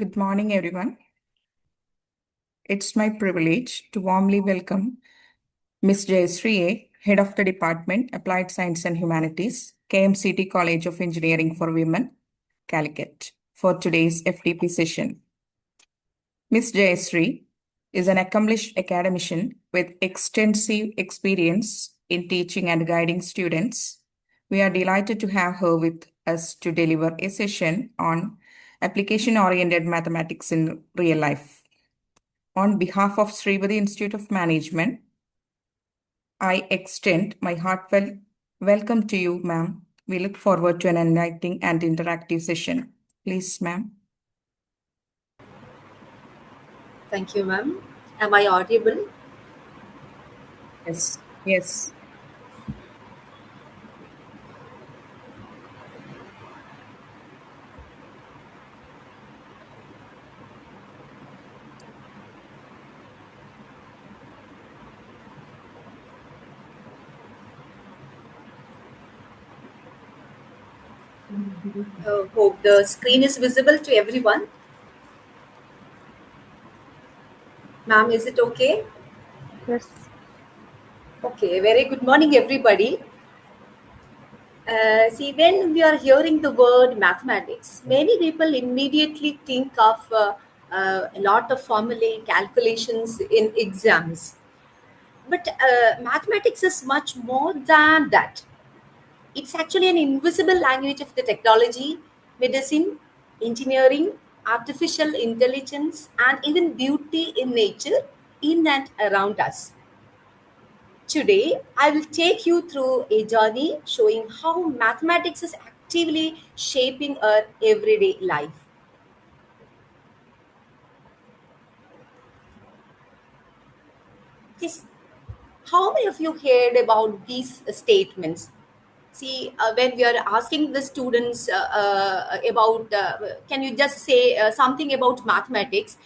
Good morning, everyone. It's my privilege to warmly welcome Ms. Jayashree A., Head of the Department, Applied Science and Humanities, KMCT College of Engineering for Women, Calicut, for today's FDP session. Ms. Jayashree is an accomplished academician with extensive experience in teaching and guiding students. We are delighted to have her with us to deliver a session on application-oriented mathematics in real life. On behalf of Srivadi Institute of Management, I extend my heartfelt welcome to you, ma'am. We look forward to an enlightening and interactive session. Please, ma'am. Thank you, ma'am. Am I audible? Yes. Yes. Hope the screen is visible to everyone. Ma'am, is it okay? Yes. Okay, very good morning, everybody. See, when we are hearing the word mathematics, many people immediately think of a lot of formulae, calculations in exams. But mathematics is much more than that. It's actually an invisible language of the technology, medicine, engineering, artificial intelligence, and even beauty in nature in and around us. Today, I will take you through a journey showing how mathematics is actively shaping our everyday life. This, how many of you heard about these statements? See, when we are asking the students about, can you just say something about mathematics,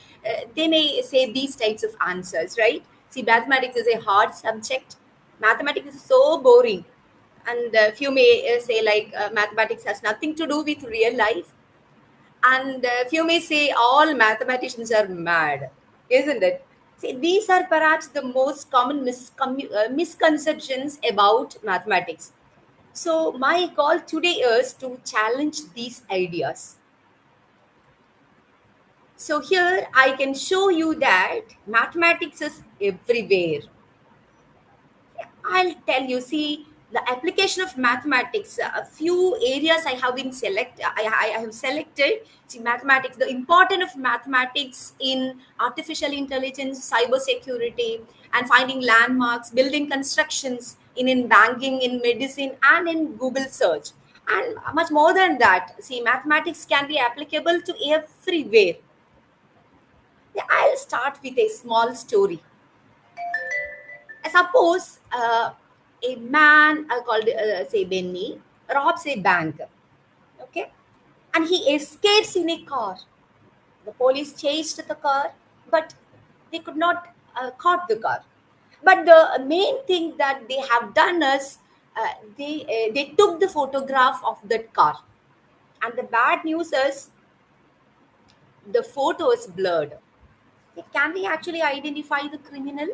they may say these types of answers, right? See, mathematics is a hard subject. Mathematics is so boring. And few may say like mathematics has nothing to do with real life. And few may say all mathematicians are mad, isn't it? See, these are perhaps the most common misconceptions about mathematics. So, my goal today is to challenge these ideas. So, here I can show you that mathematics is everywhere. I'll tell you, see, the application of mathematics, a few areas I have selected. See, mathematics, the importance of mathematics in artificial intelligence, cyber security, and finding landmarks, building constructions in banking, in medicine, and in Google search. And much more than that, see, mathematics can be applicable to everywhere. Yeah, I'll start with a small story. Suppose a man called, say, Benny, robs a bank, okay, and he escapes in a car. The police chased the car, but they could not caught the car. But the main thing that they have done is they took the photograph of that car, and the bad news is the photo is blurred. Can we actually identify the criminal?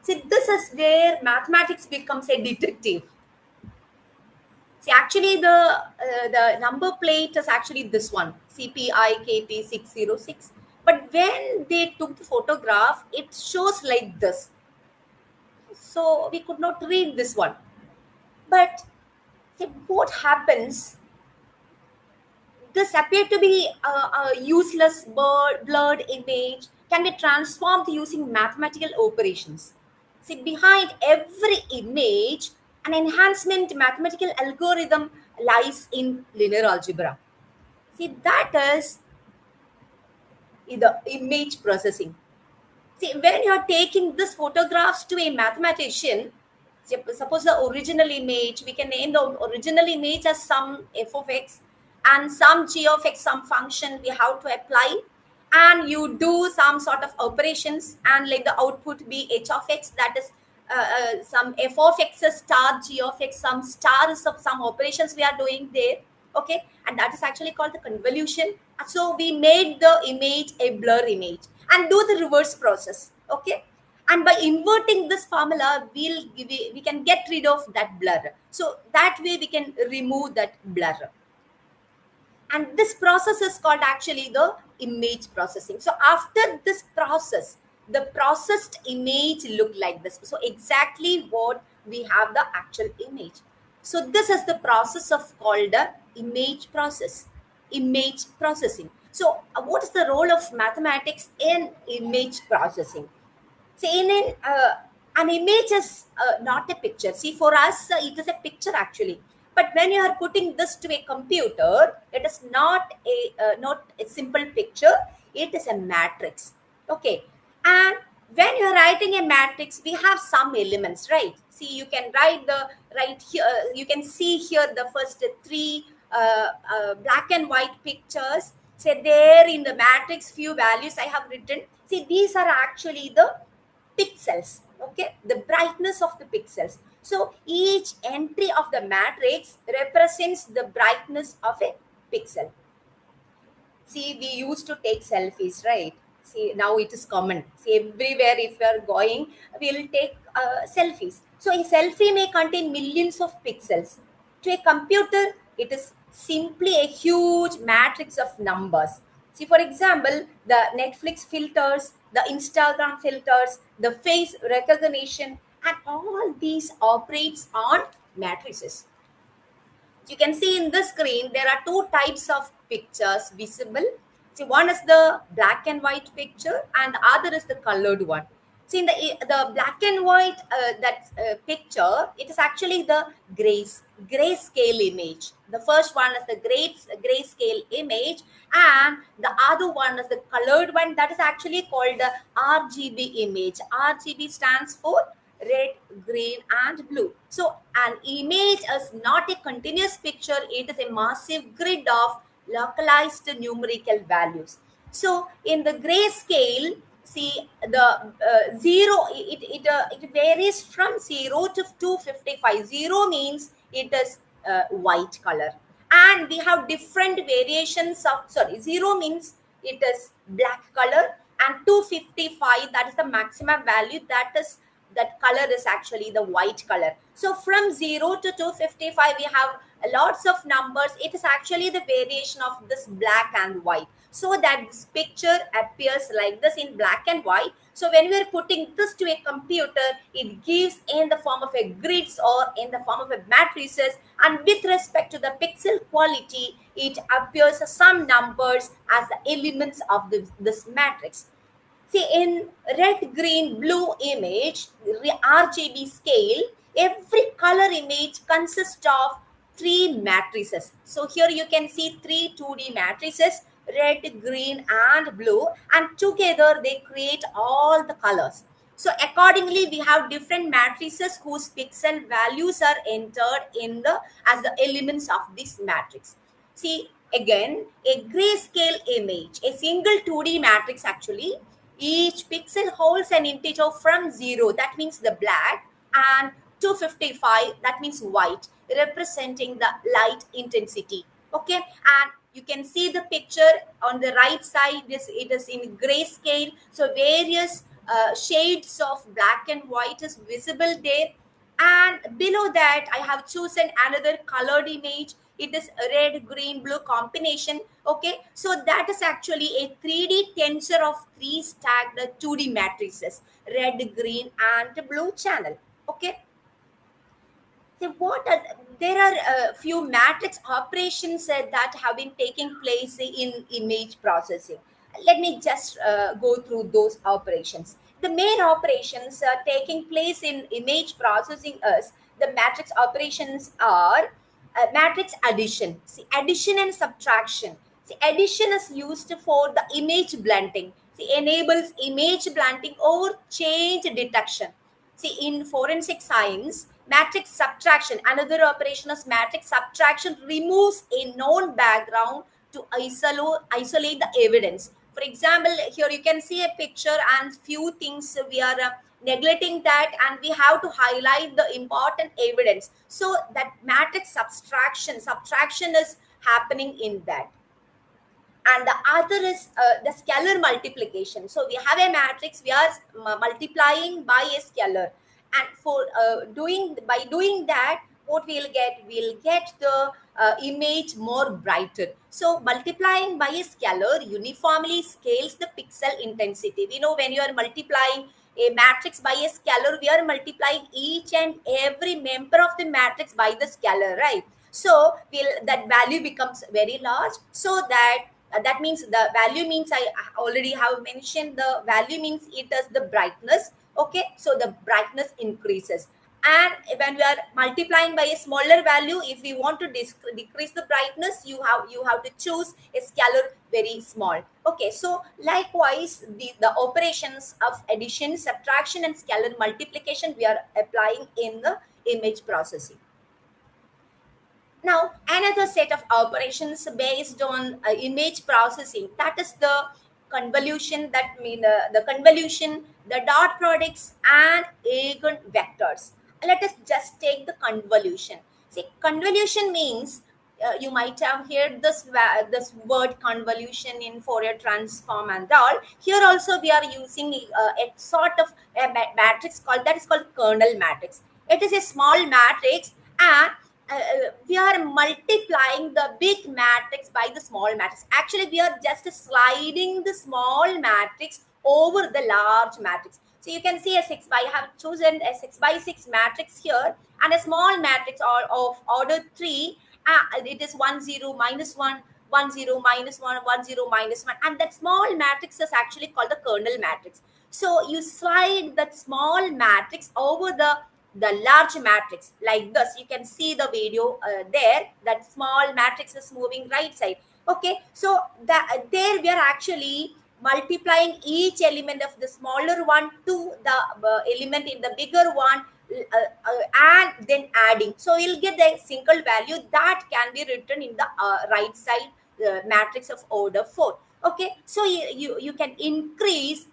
See, this is where mathematics becomes a detective. See, actually, the number plate is actually this one, CPIKT 606. But when they took the photograph, it shows like this. So we could not read this one. But see, what happens? This appeared to be a useless blurred image can be transformed using mathematical operations. See, behind every image, an enhancement mathematical algorithm lies in linear algebra. See, that is the image processing. See, when you are taking these photographs to a mathematician, suppose the original image, we can name the original image as some f of x and some g of x, some function we have to apply, and you do some sort of operations and let the output be h of x, that is some f of x star g of x, some stars of some operations we are doing there. Okay, and that is actually called the convolution. So we made the image a blur image and do the reverse process. Okay, and by inverting this formula, we can get rid of that blur. So that way we can remove that blur, and this process is called actually the image processing. So after this process, the processed image look like this. So exactly what we have the actual image. So this is the process of called the image processing. So what is the role of mathematics in image processing? See, an image is not a picture. See, for us, it is a picture actually. But when you are putting this to a computer, it is not a simple picture. It is a matrix. Okay, and when you are writing a matrix, we have some elements, right? See, you can write the right here. You can see here the first three black and white pictures. Say there in the matrix, few values I have written. See, these are actually the pixels. Okay, the brightness of the pixels. So each entry of the matrix represents the brightness of a pixel. See, we used to take selfies, right? See, now it is common. See, everywhere if you are going, we'll take selfies. So a selfie may contain millions of pixels. To a computer, it is simply a huge matrix of numbers. See, for example, the Netflix filters, the Instagram filters, the face recognition, and all these operates on matrices. You can see in the screen there are two types of pictures visible. See, one is the black and white picture and the other is the colored one. See, in the black and white picture, it is actually the grayscale image. The first one is the grayscale image, and the other one is the colored one, that is actually called the RGB image. RGB stands for red, green, and blue. So an image is not a continuous picture, it is a massive grid of localized numerical values. So in the grayscale, see the zero, it varies from 0 to 255. 0 means it is white color, and we have different variations of, sorry, 0 means it is black color, and 255, that is the maximum value, that color is actually the white color. So from 0 to 255 we have lots of numbers. It is actually the variation of this black and white, so that this picture appears like this in black and white. So when we are putting this to a computer, it gives in the form of a grids or in the form of a matrices, and with respect to the pixel quality, it appears some numbers as the elements of this matrix. See, in red, green, blue image, RGB scale, every color image consists of three matrices. So here you can see three 2D matrices, red, green, and blue, and together they create all the colors. So accordingly, we have different matrices whose pixel values are entered in the as the elements of this matrix. See, again, a grayscale image, a single 2D matrix actually. Each pixel holds an integer from 0, that means the black, and 255, that means white, representing the light intensity. Okay, and you can see the picture on the right side, it is in grayscale. So various shades of black and white is visible there, and below that I have chosen another colored image. It is red, green, blue combination. Okay, so that is actually a 3D tensor of three stacked 2D matrices, red, green, and blue channel. Okay, so there are a few matrix operations that have been taking place in image processing. Let me just go through those operations. The main operations taking place in image processing is the matrix operations are matrix addition. See, addition and subtraction. See, addition is used for the image blending. See, enables image blending or change detection. See, in forensic science, matrix subtraction, another operation is matrix subtraction, removes a known background to isolate the evidence. For example, here you can see a picture and few things we are neglecting that, and we have to highlight the important evidence. So that matrix subtraction is happening in that. And the other is the scalar multiplication. So we have a matrix, we are multiplying by a scalar, and for by doing that, what we'll get the image more brighter. So multiplying by a scalar uniformly scales the pixel intensity. We know when you are multiplying a matrix by a scalar, we are multiplying each and every member of the matrix by the scalar, right? So that value becomes very large, so that that means the value means I already have mentioned, the value means it is the brightness. Okay, so the brightness increases. And when we are multiplying by a smaller value, if we want to decrease the brightness, you have to choose a scalar very small. Okay, so likewise the operations of addition, subtraction, and scalar multiplication we are applying in the image processing. Now, another set of operations based on image processing, that is the convolution, that mean the convolution, the dot products, and eigenvectors. Let us just take the convolution. See, convolution means you might have heard this word convolution in Fourier transform and all. Here also we are using a sort of a matrix called, that is called kernel matrix. It is a small matrix, and we are multiplying the big matrix by the small matrix. Actually, we are just sliding the small matrix over the large matrix. So you can see a 6 by, I have chosen a 6 by 6 matrix here, and a small matrix of order 3. It is 1 0 minus 1, 1 0 minus 1, 1 0 minus 1, and that small matrix is actually called the kernel matrix. So you slide that small matrix over the large matrix like this. You can see the video there, that small matrix is moving right side. Okay, so there we are actually multiplying each element of the smaller one to the element in the bigger one, and then adding, so you'll get the single value that can be written in the right side matrix of order 4. Okay, so you can increase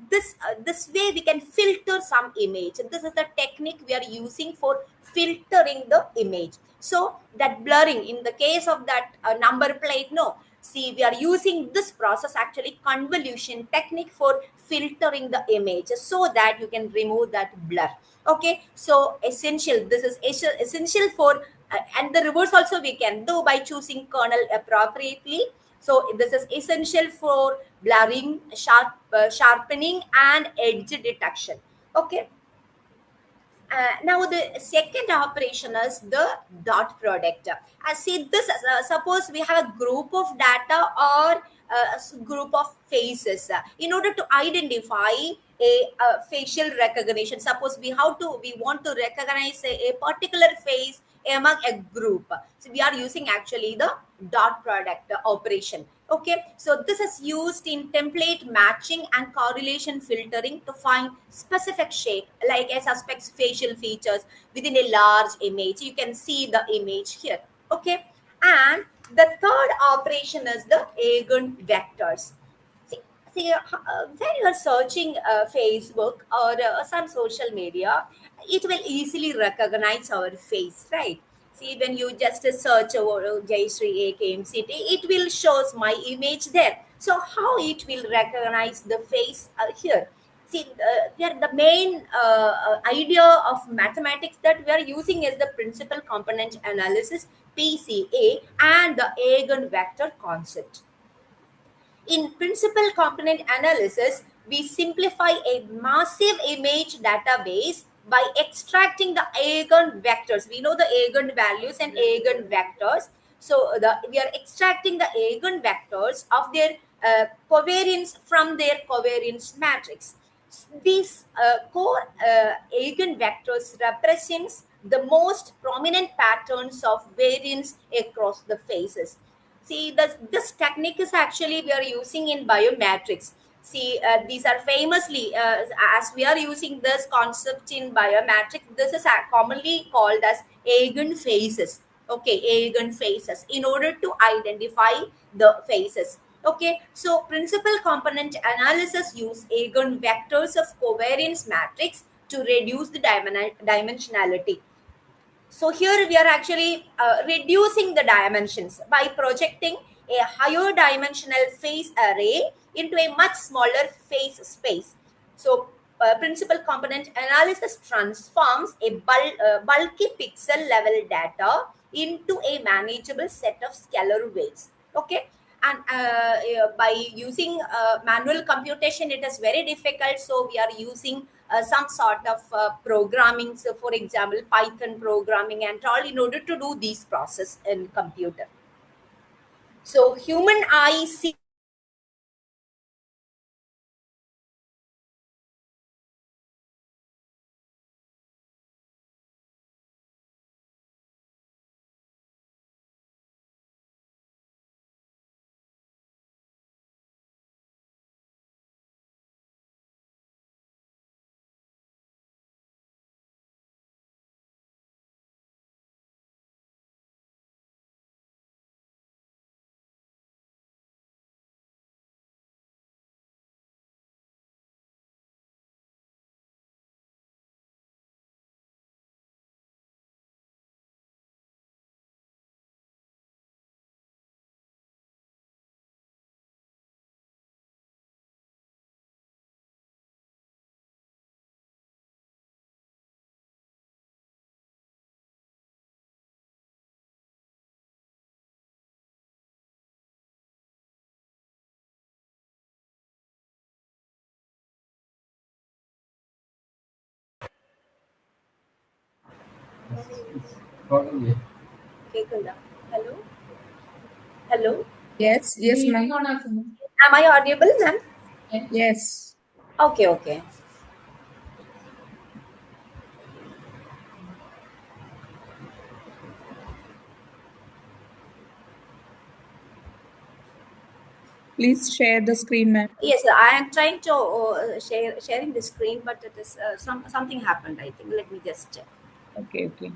this way we can filter some image. This is the technique we are using for filtering the image. So that blurring, in the case of that number plate, no, see, we are using this process, actually convolution technique, for filtering the image so that you can remove that blur. Okay, so essential, this is essential for and the reverse also we can do by choosing kernel appropriately. So this is essential for blurring, sharpening, and edge detection. Okay. Now the second operation is the dot product. See this, suppose we have a group of data or a group of faces. In order to identify a facial recognition, suppose we want to recognize a particular face among a group, so we are using actually the dot product operation. Okay, so this is used in template matching and correlation filtering to find specific shape like a suspect's facial features within a large image. You can see the image here. Okay, and the third operation is the eigenvectors. When you are searching Facebook or some social media, it will easily recognize our face, right? See, when you just search over Jayashree AKMCT, it will shows my image there. So how it will recognize the face here? See, the main idea of mathematics that we are using is the principal component analysis, PCA, and the eigenvector concept. In principal component analysis, we simplify a massive image database by extracting the eigenvectors. We know the eigenvalues and eigenvectors. So we are extracting the eigenvectors of their covariance from their covariance matrix. These core eigenvectors represents the most prominent patterns of variance across the faces. See, this technique is actually we are using in biomatrix. See, these are famously, as we are using this concept in biomatrix, this is commonly called as eigenfaces. Okay, eigenfaces, in order to identify the faces. Okay, so principal component analysis use eigenvectors of covariance matrix to reduce the dimensionality. So here we are actually reducing the dimensions by projecting a higher dimensional phase array into a much smaller phase space. So principal component analysis transforms a bulky pixel level data into a manageable set of scalar weights. Okay, and by using manual computation, it is very difficult. So we are using some sort of programming. So for example, Python programming and all in order to do these process in computer. So human eye see. Hello, hello. Yes, yes, ma'am. Am I audible, ma'am? Yes. Okay, okay. Please share the screen, ma'am. Yes, I am trying to sharing the screen, but it is something happened. I think. Let me just check. Okay, okay.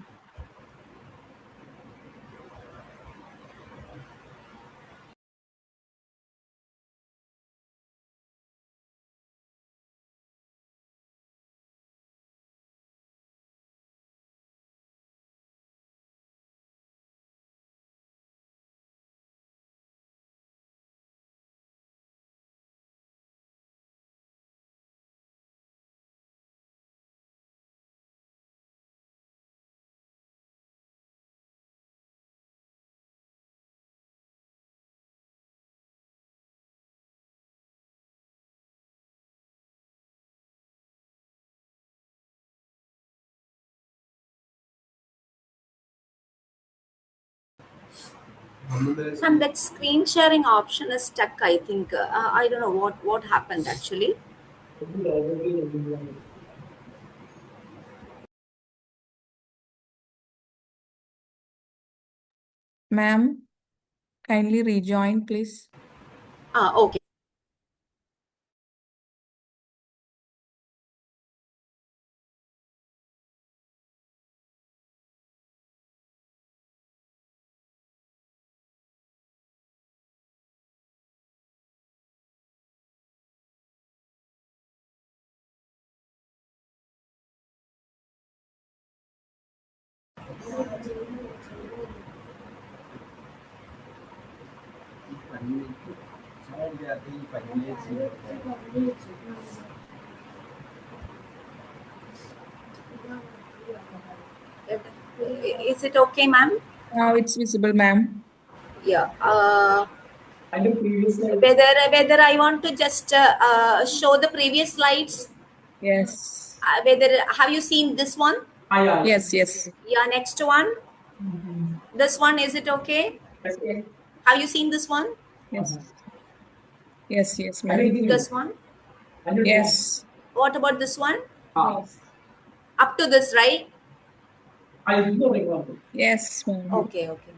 And that screen sharing option is stuck. I think I don't know what happened actually. Ma'am, kindly rejoin, please. Okay. Is it okay, ma'am? Now it's visible, ma'am. Yeah. And the previous slide. Whether I want to just show the previous slides. Yes. Whether have you seen this one? Yes, yes. Yeah. Next one. This one. Is it okay? Okay. Have you seen this one? Yes. Yes, yes, ma'am. This one. Yes. What about this one? Yes. Up to this, right? Yes, ma'am. Okay, okay.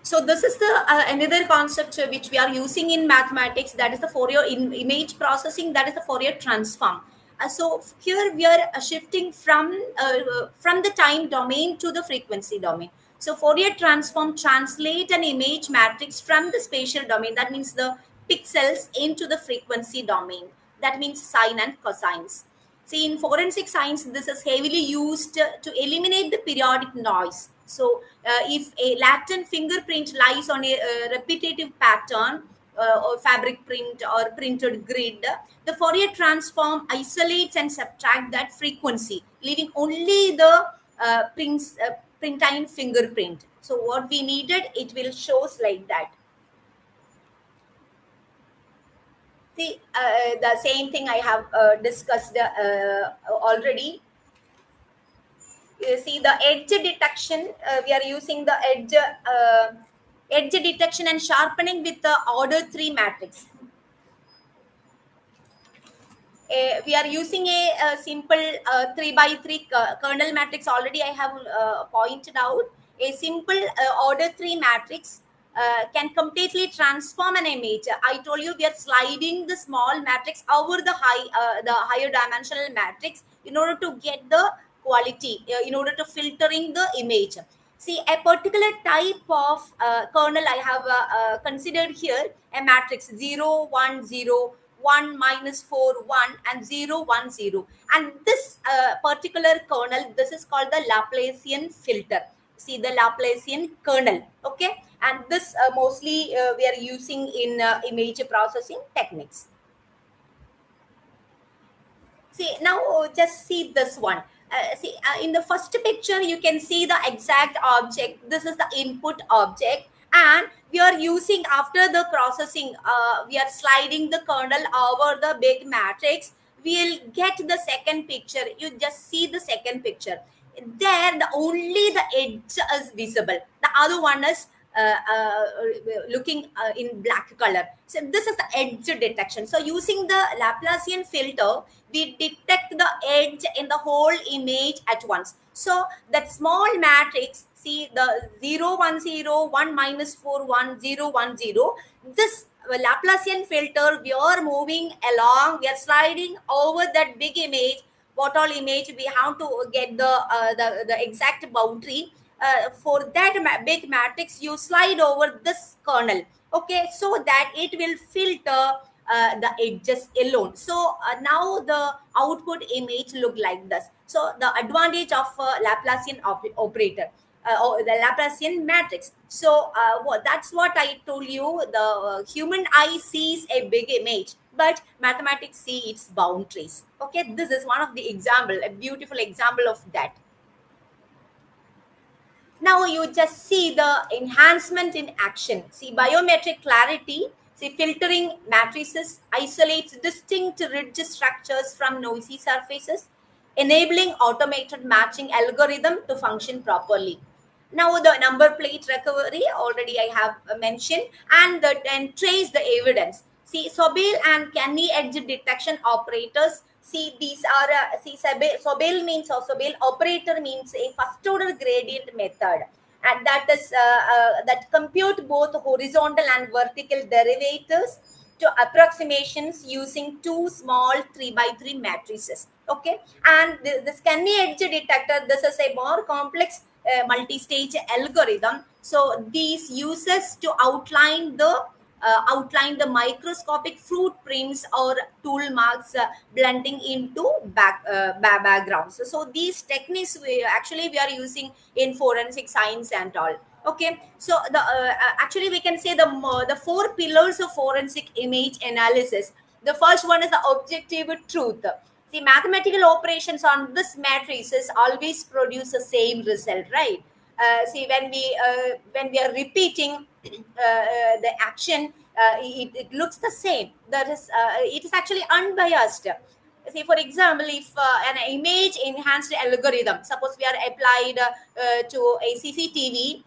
So this is the another concept which we are using in mathematics, that is the Fourier image processing, that is the Fourier transform. So here we are shifting from the time domain to the frequency domain. So Fourier transform translate an image matrix from the spatial domain, that means the pixels into the frequency domain. That means sine and cosines. See, in forensic science, this is heavily used to eliminate the periodic noise. So, if a latent fingerprint lies on a repetitive pattern, or fabric print or printed grid, the Fourier transform isolates and subtract that frequency, leaving only the printine fingerprint. So, what we needed, it will shows like that. See, the same thing I have discussed already. You see the edge detection, we are using the edge detection and sharpening with the order 3 matrix. We are using a simple 3 by 3 kernel matrix. Already I have pointed out a simple order 3 matrix can completely transform an image. I told you we are sliding the small matrix over the higher dimensional matrix in order to get the quality, in order to filtering the image. See, a particular type of kernel I have considered here, a matrix 0 1 0 1 minus 4 1 and 0 1 0, and this particular kernel, this is called the Laplacian filter. See, the Laplacian kernel, okay, and this mostly we are using in image processing techniques. See, now just see this one. See, in the first picture you can see the exact object. This is the input object, and we are using, after the processing, we are sliding the kernel over the big matrix. We will get the second picture. You just see the second picture there. The only the edge is visible, the other one is looking in black color. So this is the edge detection. So using the Laplacian filter, we detect the edge in the whole image at once. So that small matrix, see the 0 1 0 1 minus 4 1 0 1 0, this Laplacian filter, we are moving along, we are sliding over that big image. What all image we have to get the exact boundary. For that big matrix, you slide over this kernel, okay, so that it will filter the edges alone. So now the output image look like this. So the advantage of Laplacian operator, or the Laplacian matrix. So that's what I told you. The human eye sees a big image, but mathematics see its boundaries. Okay, this is one of the example, a beautiful example of that. Now you just see the enhancement in action. See, biometric clarity. See, filtering matrices isolates distinct ridge structures from noisy surfaces, enabling automated matching algorithm to function properly. Now the number plate recovery, already I have mentioned, and trace the evidence. See, Sobel and Canny edge detection operators. See, these are Sobel means, or Sobel operator means a first order gradient method, and that is that compute both horizontal and vertical derivatives to approximations using two small 3 by 3 matrices. Okay, and this Canny edge detector, this is a more complex multi-stage algorithm. So these uses to outline the microscopic footprints or tool marks blending into backgrounds. So these techniques we are using in forensic science and all. Okay, so the actually we can say the four pillars of forensic image analysis. The first one is the objective truth. See, mathematical operations on this matrices always produce the same result, right? See, when we are repeating the action, it looks the same. That is, it is actually unbiased. See, for example, if an image enhanced algorithm, suppose we are applied to a CCTV.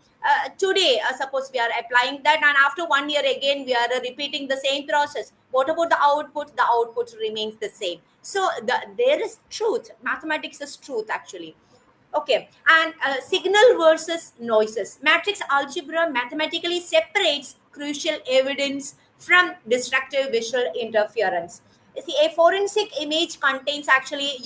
Today, suppose we are applying that, and after 1 year again we are repeating the same process. What about the output? The output remains the same. So there is truth. Mathematics is truth actually. Okay, and signal versus noises. Matrix algebra mathematically separates crucial evidence from destructive visual interference. You see, a forensic image contains actually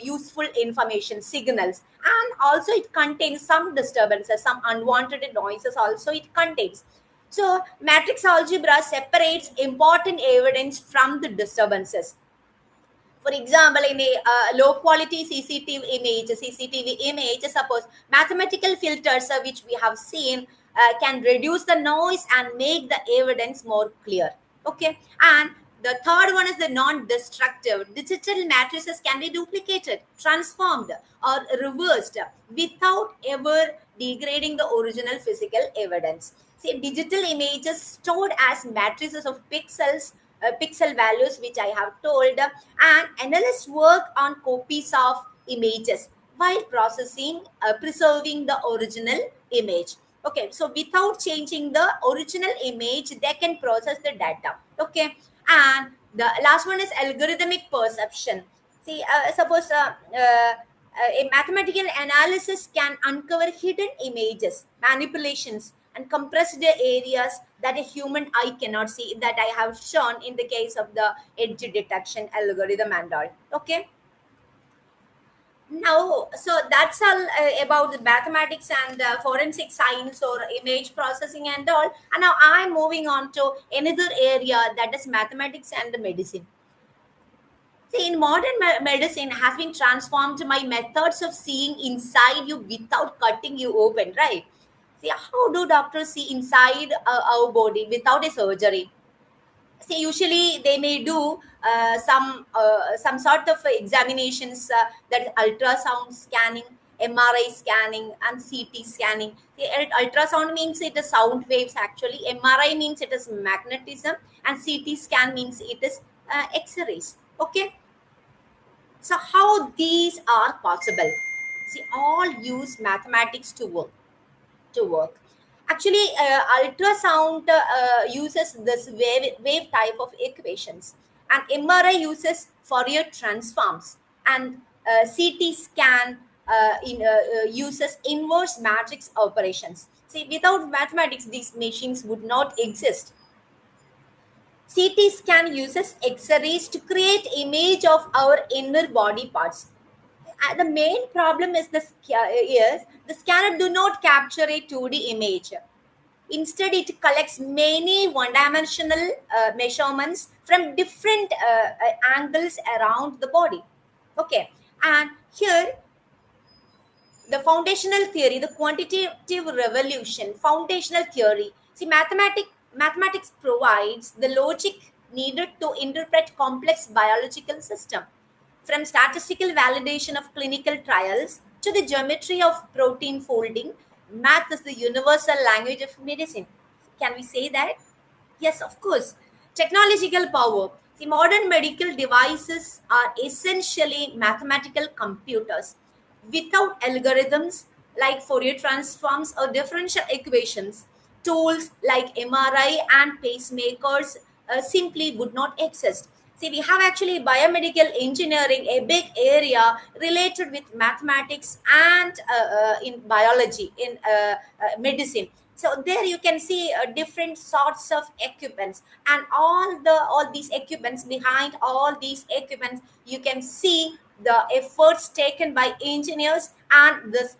useful information, signals, and also it contains some disturbances, some unwanted noises also it contains. So matrix algebra separates important evidence from the disturbances. For example, in a low quality CCTV image, suppose mathematical filters, which we have seen, can reduce the noise and make the evidence more clear. Okay, and the third one is the non-destructive. Digital matrices can be duplicated, transformed, or reversed without ever degrading the original physical evidence. See, digital images stored as matrices of pixel values, which I have told, and analysts work on copies of images while preserving the original image. Okay, so without changing the original image, they can process the data. Okay, and the last one is algorithmic perception. See, suppose a mathematical analysis can uncover hidden images, manipulations, and compressed areas that a human eye cannot see, that I have shown in the case of the edge detection algorithm and all. Okay, now, so that's all about the mathematics and forensic science or image processing and all. And now I'm moving on to another area, that is mathematics and the medicine. See, in modern medicine has been transformed my methods of seeing inside you without cutting you open, right? See, how do doctors see inside our body without a surgery? See, usually they may do some sort of examinations, that is ultrasound scanning, MRI scanning, and CT scanning. The ultrasound means it is sound waves actually, MRI means it is magnetism, and CT scan means it is X-rays. Okay, so how these are possible? See, all use mathematics to work. Actually, ultrasound uses this wave type of equations, and MRI uses Fourier transforms, and CT scan uses inverse matrix operations. See, without mathematics, these machines would not exist. CT scan uses X-rays to create image of our inner body parts. The main problem is the scanner do not capture a 2D image. Instead, it collects many one-dimensional measurements from different angles around the body. Okay, and here the foundational theory, the quantitative revolution, foundational theory. See, mathematics provides the logic needed to interpret complex biological system, from statistical validation of clinical trials to the geometry of protein folding. Math is the universal language of medicine. Can we say that? Yes, of course. Technological power. The modern medical devices are essentially mathematical computers. Without algorithms like Fourier transforms or differential equations, tools like MRI and pacemakers simply would not exist. See, we have actually biomedical engineering, a big area related with mathematics and in biology, in medicine. So there you can see different sorts of equipments, and all these equipments, behind all these equipments you can see the efforts taken by engineers, and this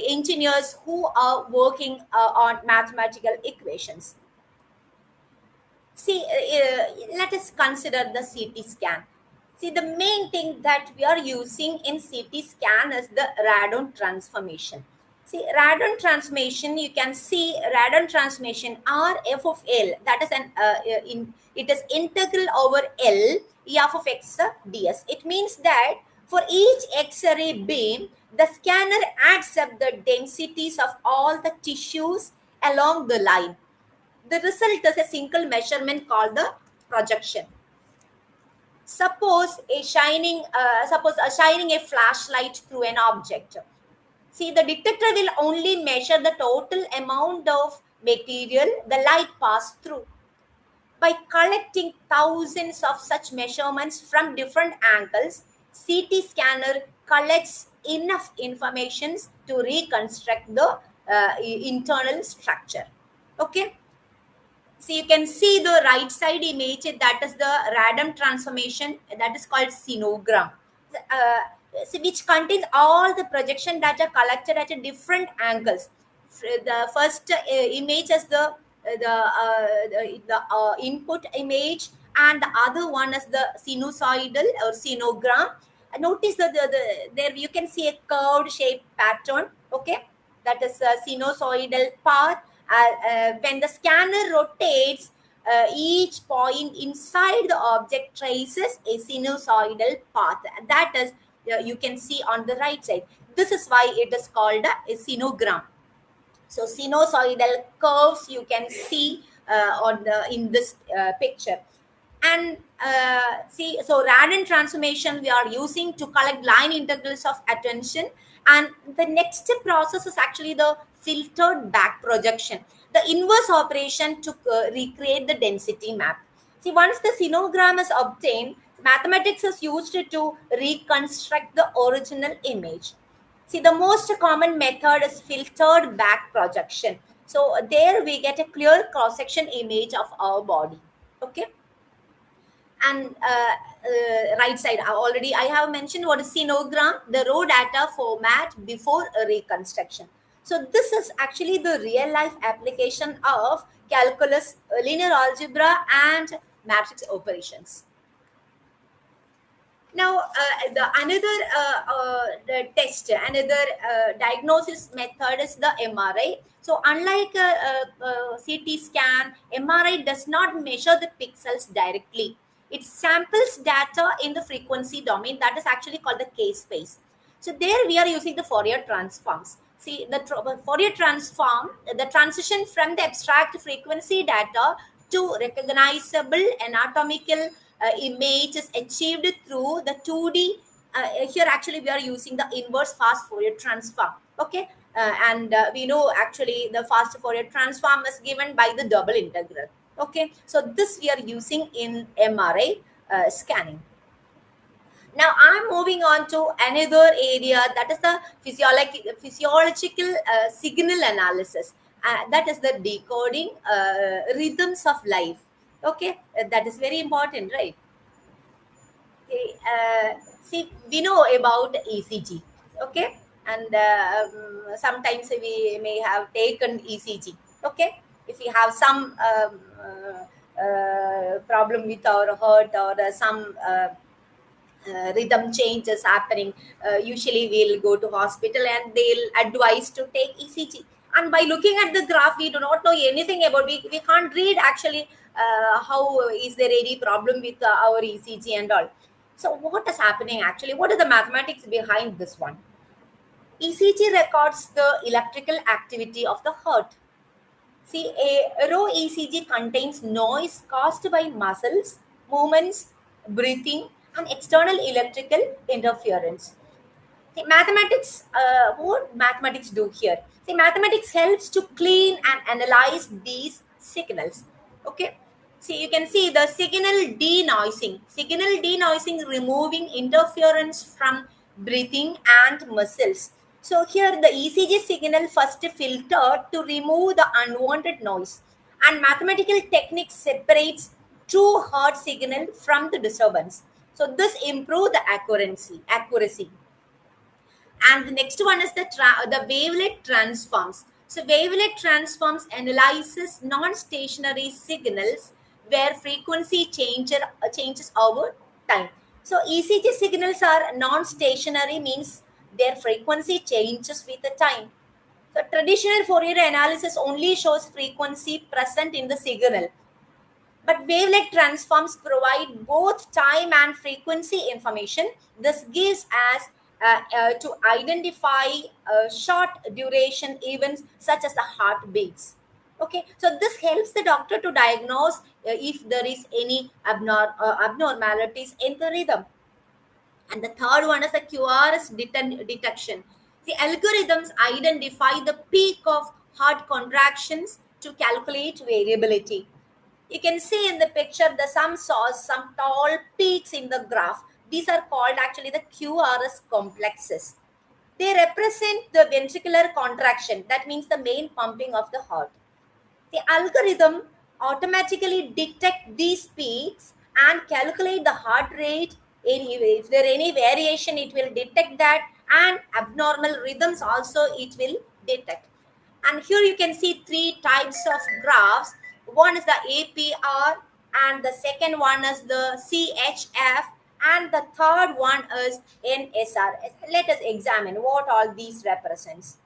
engineers who are working on mathematical equations. See, let us consider the CT scan. See, the main thing that we are using in CT scan is the radon transformation. See, radon transformation, you can see radon transformation RF of L, that is it is integral over L, F of X ds. It means that for each X-ray beam, the scanner adds up the densities of all the tissues along the line. The result is a single measurement called the projection. Suppose a shining a flashlight through an object. See, the detector will only measure the total amount of material the light passed through. By collecting thousands of such measurements from different angles, CT scanner collects enough information to reconstruct the internal structure. Okay. So you can see the right side image, that is the radon transformation, that is called sinogram, which contains all the projection data collected at different angles. The first image is the the input image, and the other one is the sinusoidal or sinogram. Notice that there you can see a curved shape pattern. Okay, that is a sinusoidal path. When the scanner rotates, each point inside the object traces a sinusoidal path. That is, you can see on the right side. This is why it is called a sinogram. So sinusoidal curves you can see on the in this picture. And see, so Radon transformation we are using to collect line integrals of attention. And the next process is actually the filtered back projection, the inverse operation to recreate the density map. See, once the sinogram is obtained, mathematics is used to reconstruct the original image. See, the most common method is filtered back projection. So there we get a clear cross-section image of our body. Okay. And right side, I have mentioned what is sinogram, the raw data format before a reconstruction. So this is actually the real life application of calculus, linear algebra, and matrix operations. Now, the test, another diagnosis method is the MRI. So, unlike CT scan, MRI does not measure the pixels directly. It samples data in the frequency domain that is actually called the K-space. So, there we are using the Fourier transforms. See, the Fourier transform, the transition from the abstract frequency data to recognizable anatomical image is achieved through the 2D. Here actually we are using the inverse fast Fourier transform. Okay, and we know actually the fast Fourier transform is given by the double integral. Okay, so this we are using in MRI scanning. Now I'm moving on to another area, that is the physiological signal analysis. That is the decoding rhythms of life. Okay, that is very important, right? Okay, see, we know about ECG, okay, and sometimes we may have taken ECG, okay. If we have some problem with our heart, or some rhythm changes happening, usually we'll go to hospital and they'll advise to take ECG. And by looking at the graph, we do not know anything about, we can't read actually how is there any problem with our ECG and all. So what is happening actually? What is the mathematics behind this one? ECG records the electrical activity of the heart. See, a raw ECG contains noise caused by muscles, movements, breathing, and external electrical interference. See, mathematics, what mathematics do here? See, mathematics helps to clean and analyze these signals. Okay. See, you can see the signal denoising. Signal denoising, removing interference from breathing and muscles. So here the ECG signal first filtered to remove the unwanted noise. And mathematical technique separates true heart signal from the disturbance. So this improves the accuracy. And the next one is the wavelet transforms. So wavelet transforms analyzes non-stationary signals where frequency changes over time. So ECG signals are non-stationary, means their frequency changes with the time. So traditional Fourier analysis only shows frequency present in the signal, but wavelet transforms provide both time and frequency information. This gives us to identify short duration events such as the heartbeats. Okay, so this helps the doctor to diagnose if there is any abnormalities in the rhythm. And the third one is the QRS detection. The algorithms identify the peak of heart contractions to calculate variability. You can see in the picture the some tall peaks in the graph. These are called actually the QRS complexes. They represent the ventricular contraction. That means the main pumping of the heart. The algorithm automatically detect these peaks and calculate the heart rate. If there any variation, it will detect that, and abnormal rhythms also it will detect. And here you can see three types of graphs. One is the APR, and the second one is the CHF, and the third one is NSR. Let us examine what all these represents.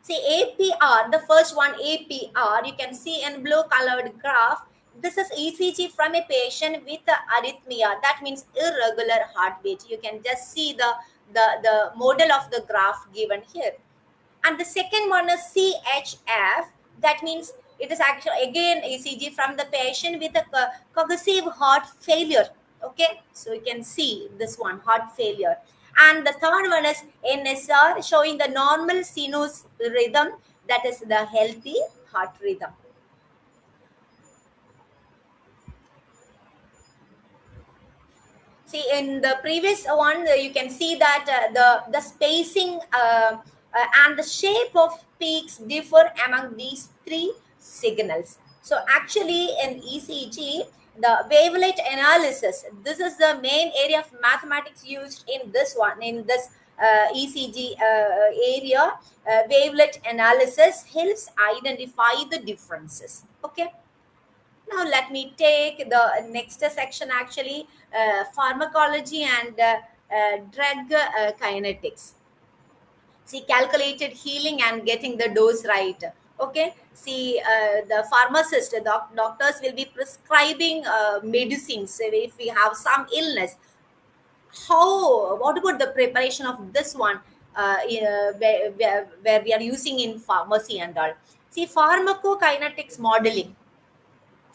See, APR, the first one, APR, you can see in blue colored graph. This is ECG from a patient with arrhythmia. That means irregular heartbeat. You can just see the model of the graph given here. And the second one is CHF. That means it is actually again ECG from the patient with a congestive heart failure. Okay, so you can see this one, heart failure. And the third one is NSR, showing the normal sinus rhythm, that is the healthy heart rhythm. See, in the previous one, you can see that the spacing and the shape of peaks differ among these three signals. So actually in ECG, the wavelet analysis, this is the main area of mathematics used in this one, in this ECG area. Wavelet analysis helps identify the differences. Okay. Now let me take the next section, actually, pharmacology and drug kinetics. See, calculated healing and getting the dose right. Okay, see, the pharmacist, the doctors will be prescribing medicines if we have some illness. How, what about the preparation of this one, where we are using in pharmacy and all? See, pharmacokinetics modeling.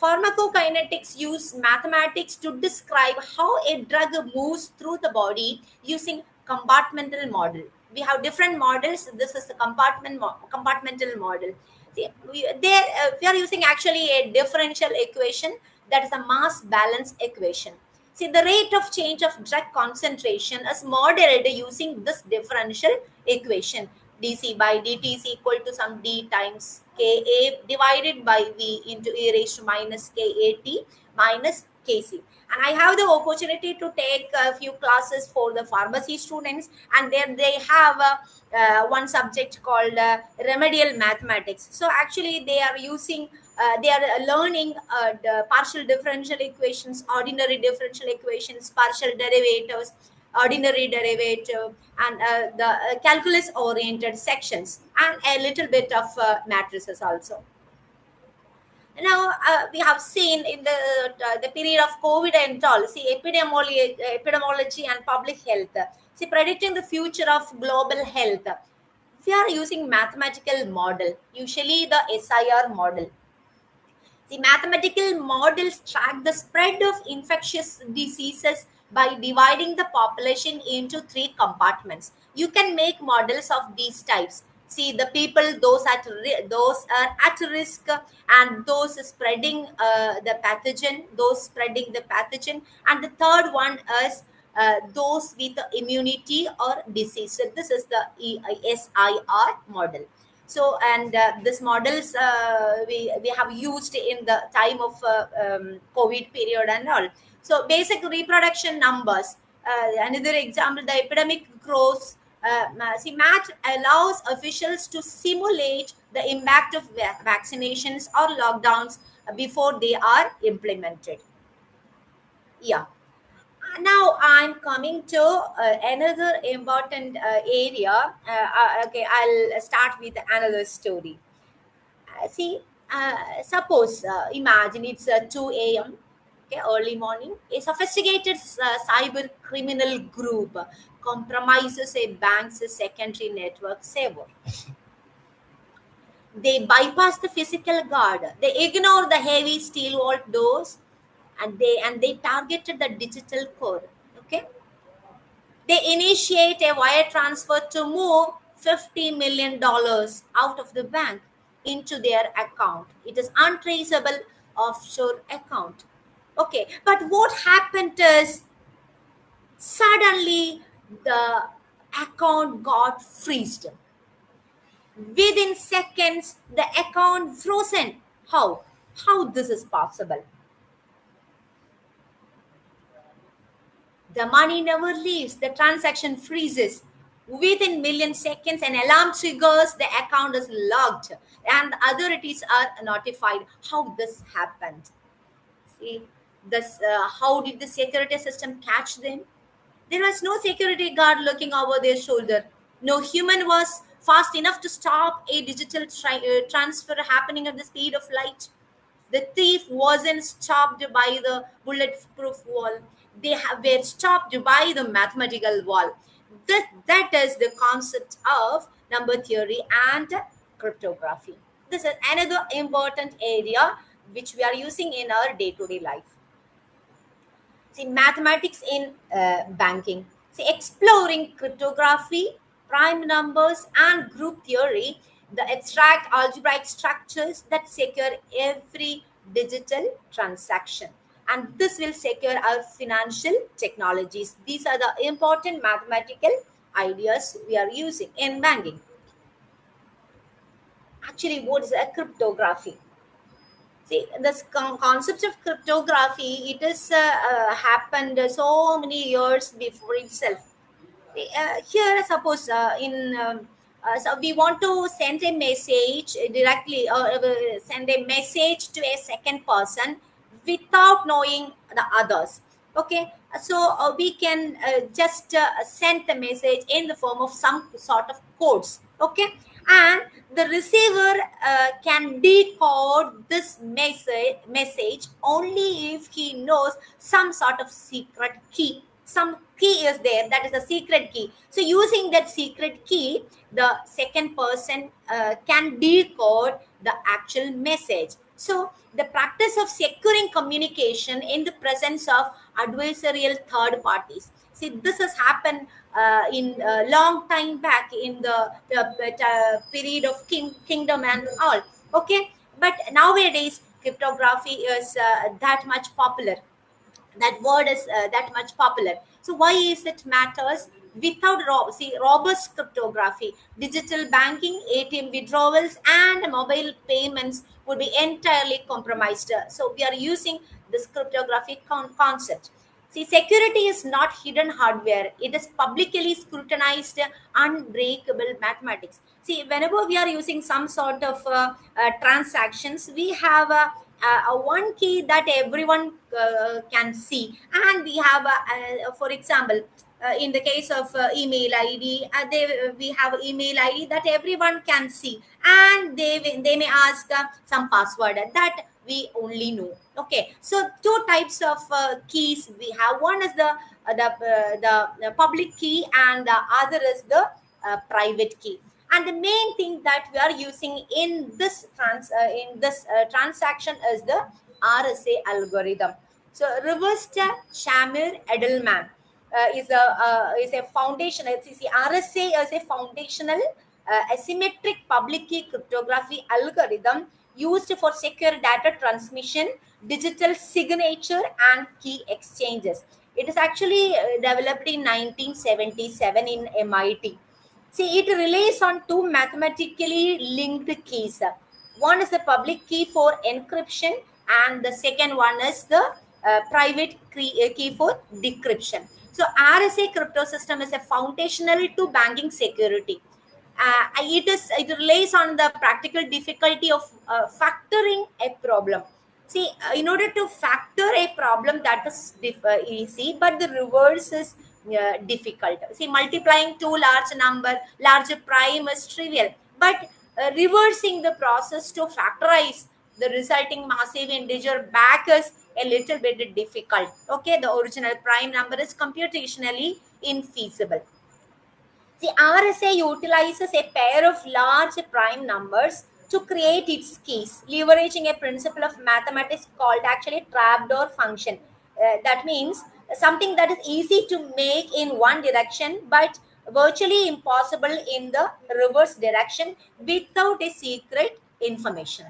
Pharmacokinetics use mathematics to describe how a drug moves through the body using compartmental model. We have different models. This is the compartmental model. See, we are using actually a differential equation, that is a mass balance equation. See, the rate of change of drug concentration is modeled using this differential equation. dC by dt is equal to some d times Ka divided by V into e raised to minus Kat minus Kc. And I have the opportunity to take a few classes for the pharmacy students, and then they have one subject called remedial mathematics. So actually they are using, they are learning the partial differential equations, ordinary differential equations, partial derivatives, ordinary derivative, and the calculus oriented sections, and a little bit of matrices also. Now we have seen in the period of COVID and all, see, epidemiology and public health, see, predicting the future of global health, we are using mathematical model, usually the SIR model. The mathematical models track the spread of infectious diseases by dividing the population into three compartments. You can make models of these types. See, the people, those are at risk, and those spreading the pathogen, those spreading the pathogen, and the third one is those with immunity or disease. So this is the SIR model. So, and this models we have used in the time of COVID period and all. So basic reproduction numbers, another example, the epidemic grows. See, math allows officials to simulate the impact of vaccinations or lockdowns before they are implemented. Yeah. Now I'm coming to another important area. Okay, I'll start with another story. See, suppose, imagine it's 2 a.m., okay, early morning. A sophisticated cyber criminal group compromises a bank's secondary network server. They bypass the physical guard. They ignore the heavy steel vault doors, and they targeted the digital core. Okay, they initiate a wire transfer to move $50 million out of the bank into their account. It is untraceable offshore account. Okay, but what happened is suddenly the account got freezed. Within seconds, the account frozen. How? How this is possible? The money never leaves. The transaction freezes. Within milliseconds, an alarm triggers, the account is logged, and the authorities are notified. How this happened? See, this how did the security system catch them? There was no security guard looking over their shoulder. No human was fast enough to stop a digital transfer happening at the speed of light. The thief wasn't stopped by the bulletproof wall. Were stopped by the mathematical wall. That is the concept of number theory and cryptography. This is another important area which we are using in our day-to-day life. See, mathematics in banking. See, exploring cryptography, prime numbers, and group theory, the abstract algebraic structures that secure every digital transaction. And this will secure our financial technologies. These are the important mathematical ideas we are using in banking. Actually, what is a cryptography? See, this concept of cryptography, it is happened so many years before itself. Here, suppose so we want to send a message directly, or send a message to a second person without knowing the others. Okay, so we can just send the message in the form of some sort of codes. Okay, and the receiver can decode this message only if he knows some sort of secret key. Some key is there, that is a secret key. So using that secret key, the second person can decode the actual message. So the practice of securing communication in the presence of adversarial third parties. See, this has happened in a long time back in the period of kingdom and all. Okay, but nowadays cryptography is that much popular. That word is that much popular. So why is it matters? Without robust cryptography, digital banking, ATM withdrawals, and mobile payments would be entirely compromised. So we are using this cryptography concept. See, security is not hidden hardware. It is publicly scrutinized, unbreakable mathematics. See, whenever we are using some sort of transactions, we have one key that everyone can see, and we have for example, in the case of email id, we have email id that everyone can see, and they may ask some password that we only know. Okay, so two types of keys we have. One is the public key, and the other is the private key. And the main thing that we are using in this transaction is the RSA algorithm. So reversed Shamir Edelman is a foundation. See, RSA is a foundational asymmetric public key cryptography algorithm used for secure data transmission, digital signature, and key exchanges. It is actually developed in 1977 in MIT. See, it relies on two mathematically linked keys. One is the public key for encryption, and the second one is the private key for decryption. So, RSA crypto system is a foundational to banking security. It relies on the practical difficulty of factoring a problem. See, in order to factor a problem, that is easy, but the reverse is difficult. See, multiplying two large prime is trivial, but reversing the process to factorize the resulting massive integer back is a little bit difficult. Okay, the original prime number is computationally infeasible. The RSA utilizes a pair of large prime numbers to create its keys, leveraging a principle of mathematics called actually trapdoor function. That means something that is easy to make in one direction, but virtually impossible in the reverse direction without a secret information.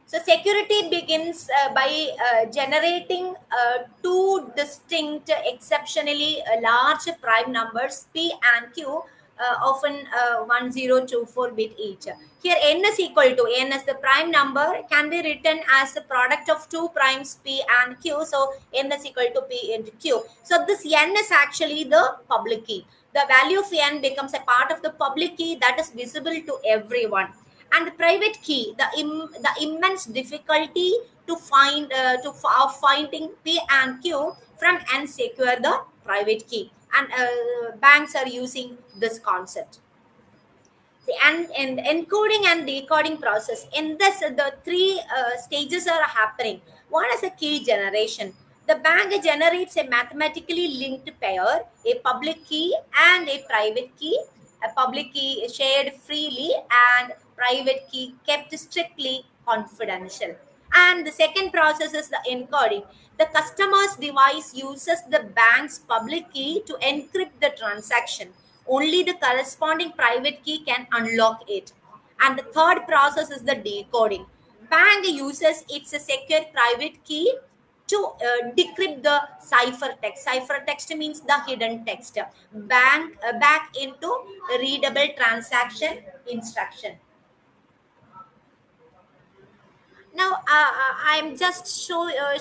So security begins by generating two distinct, exceptionally large prime numbers P and Q often 1024 bit each. Here n is equal to, n is the prime number, can be written as the product of two primes p and q. So n is equal to p into q. So this n is actually the public key. The value of n becomes a part of the public key that is visible to everyone. And the private key, the immense difficulty to find of finding p and q from and secure the private key. And banks are using this concept. And encoding and decoding process, in this the three stages are happening. One is a key generation. The bank generates a mathematically linked pair, a public key and a private key. A public key is shared freely and private key kept strictly confidential. And the second process is the encoding. The customer's device uses the bank's public key to encrypt the transaction. Only the corresponding private key can unlock it. And the third process is the decoding. Bank uses its secure private key to decrypt the ciphertext. Ciphertext means the hidden text. Bank back into readable transaction instruction. Now I'm just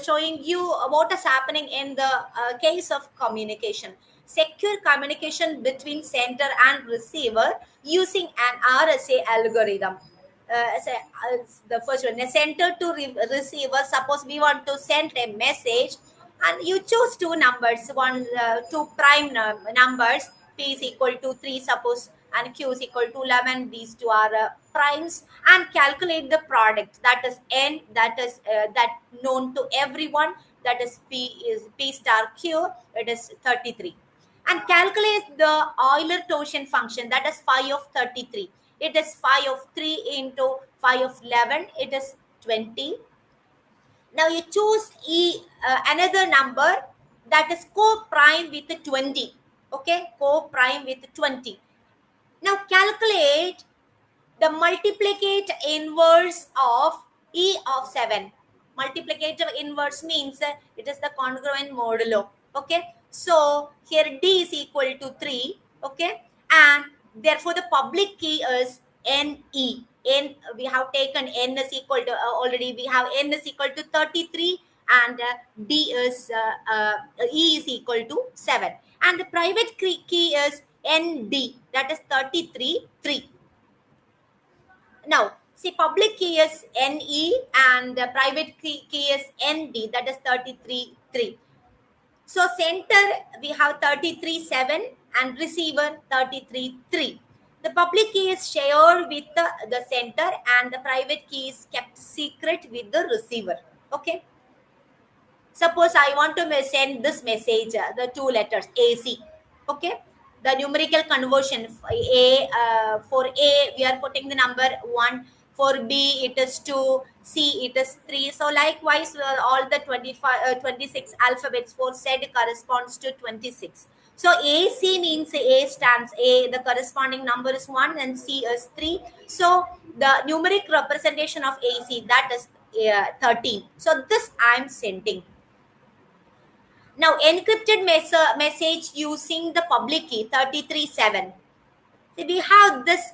showing you what is happening in the case of communication. Secure communication between sender and receiver using an RSA algorithm. The first one, a sender to receiver. Suppose we want to send a message, and you choose two numbers, two prime numbers. P is equal to 3, suppose, and q is equal to 11. These two are primes, and calculate the product, that is n, that is that known to everyone, that is p star q, it is 33. And calculate the Euler-Torsion function, that is phi of 33. It is phi of 3 into phi of 11, it is 20. Now you choose another number that is co-prime with 20. Okay, co-prime with 20. Now calculate the multiplicate inverse of E of 7. Multiplicative inverse means it is the congruent modulo. Okay, so here D is equal to 3. Okay, and therefore the public key is NE. N, we have taken n is equal to already we have n is equal to 33, and D is E is equal to 7, and the private key is ND, that is 33 3. Now, see, public key is NE and the private key is ND, that is 33 3. So, center we have 33 7 and receiver 33 3. The public key is shared with the center, and the private key is kept secret with the receiver. Okay. Suppose I want to send this message, the two letters AC. Okay. The numerical conversion, for A, we are putting the number 1. For B, it is 2. C, it is 3. So likewise, all the 26 alphabets for Z corresponds to 26. So AC means A stands A, the corresponding number is 1, and C is 3. So the numeric representation of AC, that is 13. So this I am sending. Now, encrypted message using the public key 33 7. So we have this.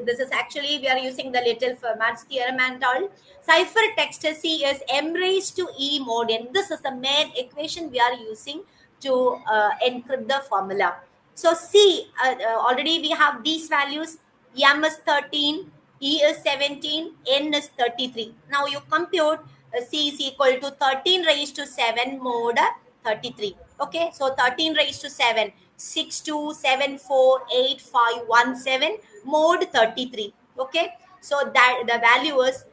This is actually we are using the little Fermat's theorem and all. Ciphertext C is m raised to e mod n. This is the main equation we are using to encrypt the formula. So C already we have these values. M is 13, E is 17, N is 33. Now you compute C is equal to 13 raised to 7 mod 33. Okay, so 13 raised to 7, 62748517 mod 33. Okay, so that the value is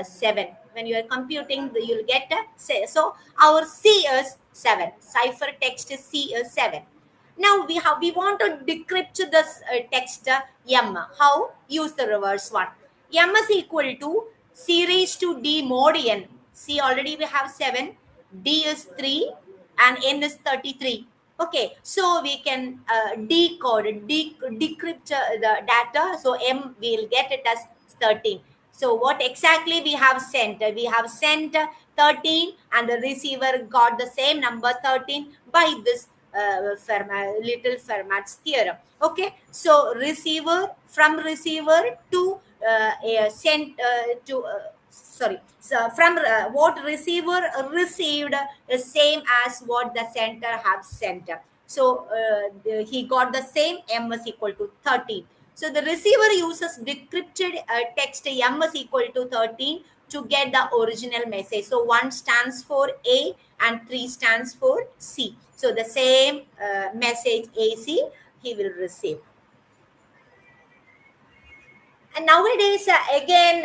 7. When you are computing, you'll get so our C is 7. Ciphertext C is 7. Now we want to decrypt this text M. How? Use the reverse one. M is equal to C raised to D mod N. C already we have 7. D is 3 and N is 33. Okay, so we can decrypt the data. So M, we'll get it as 13. So what exactly we have sent? We have sent 13 and the receiver got the same number 13 by this Little Fermat's theorem. Okay, so receiver to sent to sorry, so from what receiver received is same as what the sender have sent. So he got the same m is equal to 13. So the receiver uses decrypted text m is equal to 13 to get the original message. So 1 stands for A and 3 stands for C. So the same message AC he will receive. And nowadays again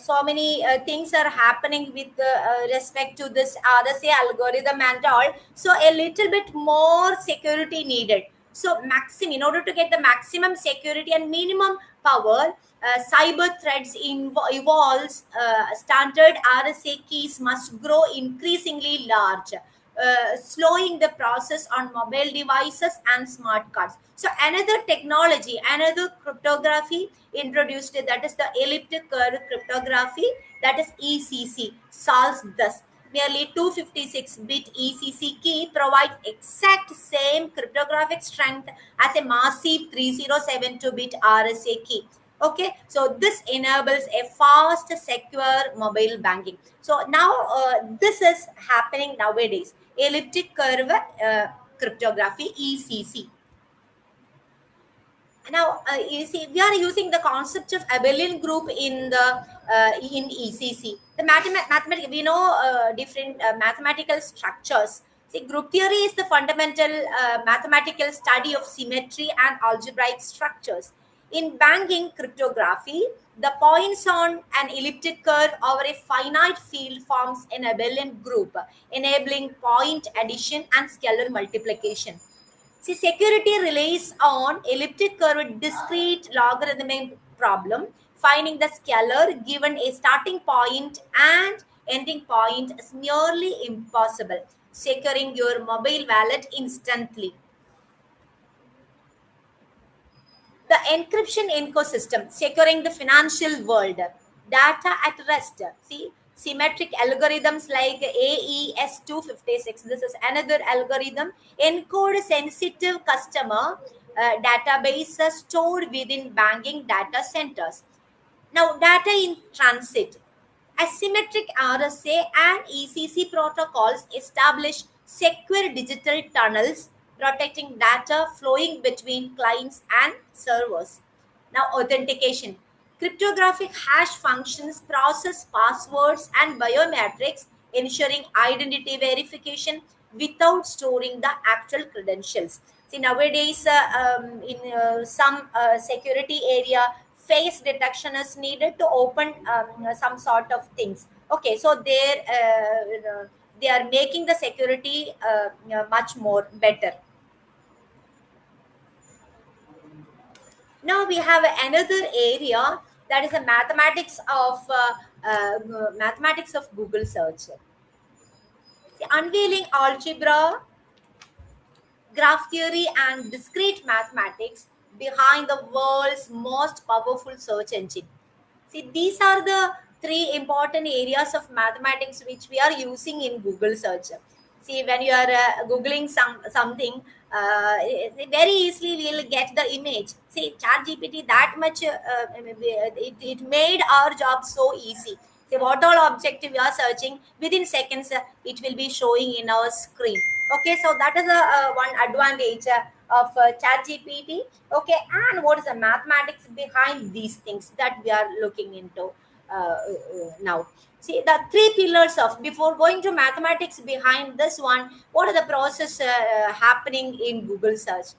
so many things are happening with respect to this RSA algorithm and all, so a little bit more security needed. So maximum, in order to get the maximum security and minimum power, cyber threats evolves. Standard RSA keys must grow increasingly large, slowing the process on mobile devices and smart cards. So another technology, another cryptography introduced, that is the elliptic curve cryptography, that is ECC, solves this. Nearly 256-bit ECC key provides exact same cryptographic strength as a massive 3072-bit RSA key. Okay, so this enables a fast, secure mobile banking. So now this is happening nowadays. Elliptic curve cryptography, ECC. Now you see we are using the concept of abelian group in the in ECC. The mathematical, we know different mathematical structures. See, group theory is the fundamental mathematical study of symmetry and algebraic structures. In banking cryptography, the points on an elliptic curve over a finite field forms an abelian group, enabling point addition and scalar multiplication. See, security relies on elliptic curve discrete logarithmic problem. Finding the scalar given a starting point and ending point is nearly impossible. Securing your mobile wallet instantly. The encryption ecosystem, securing the financial world, data at rest. See, symmetric algorithms like AES256, this is another algorithm, encode sensitive customer databases stored within banking data centers. Now, data in transit. Asymmetric RSA and ECC protocols establish secure digital tunnels protecting data flowing between clients and servers. Now, authentication. Cryptographic hash functions process passwords and biometrics, ensuring identity verification without storing the actual credentials. See, nowadays, in some security area, face detection is needed to open some sort of things. Okay, so they are making the security much more better. Now we have another area, that is the mathematics of Google search. See, unveiling algebra, graph theory, and discrete mathematics behind the world's most powerful search engine. See, these are the three important areas of mathematics which we are using in Google search. See, when you are googling something, very easily we will get the image. See, ChatGPT that much it made our job so easy. See, what all objective we are searching, within seconds it will be showing in our screen. Okay, so that is a one advantage of ChatGPT. Okay, and what is the mathematics behind these things that we are looking into now. See, the three pillars of, before going to mathematics behind this one, what are the process happening in Google search?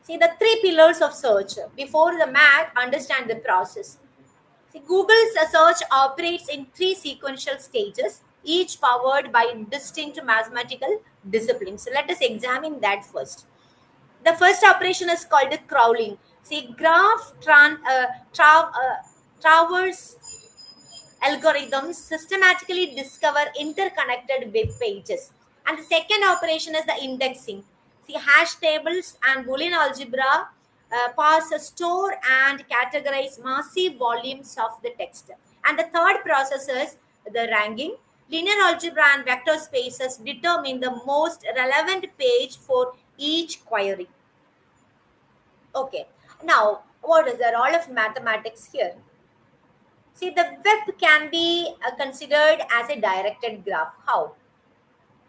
See, the three pillars of search. Before the math, understand the process. See, Google's search operates in three sequential stages, each powered by distinct mathematical disciplines. So let us examine that first. The first operation is called crawling. See, traverse algorithms systematically discover interconnected web pages. And the second operation is the indexing. See, hash tables and Boolean algebra parse, store, and categorize massive volumes of the text. And the third process is the ranking. Linear algebra and vector spaces determine the most relevant page for each query. Okay, now what is the role of mathematics here? See, the web can be considered as a directed graph. How?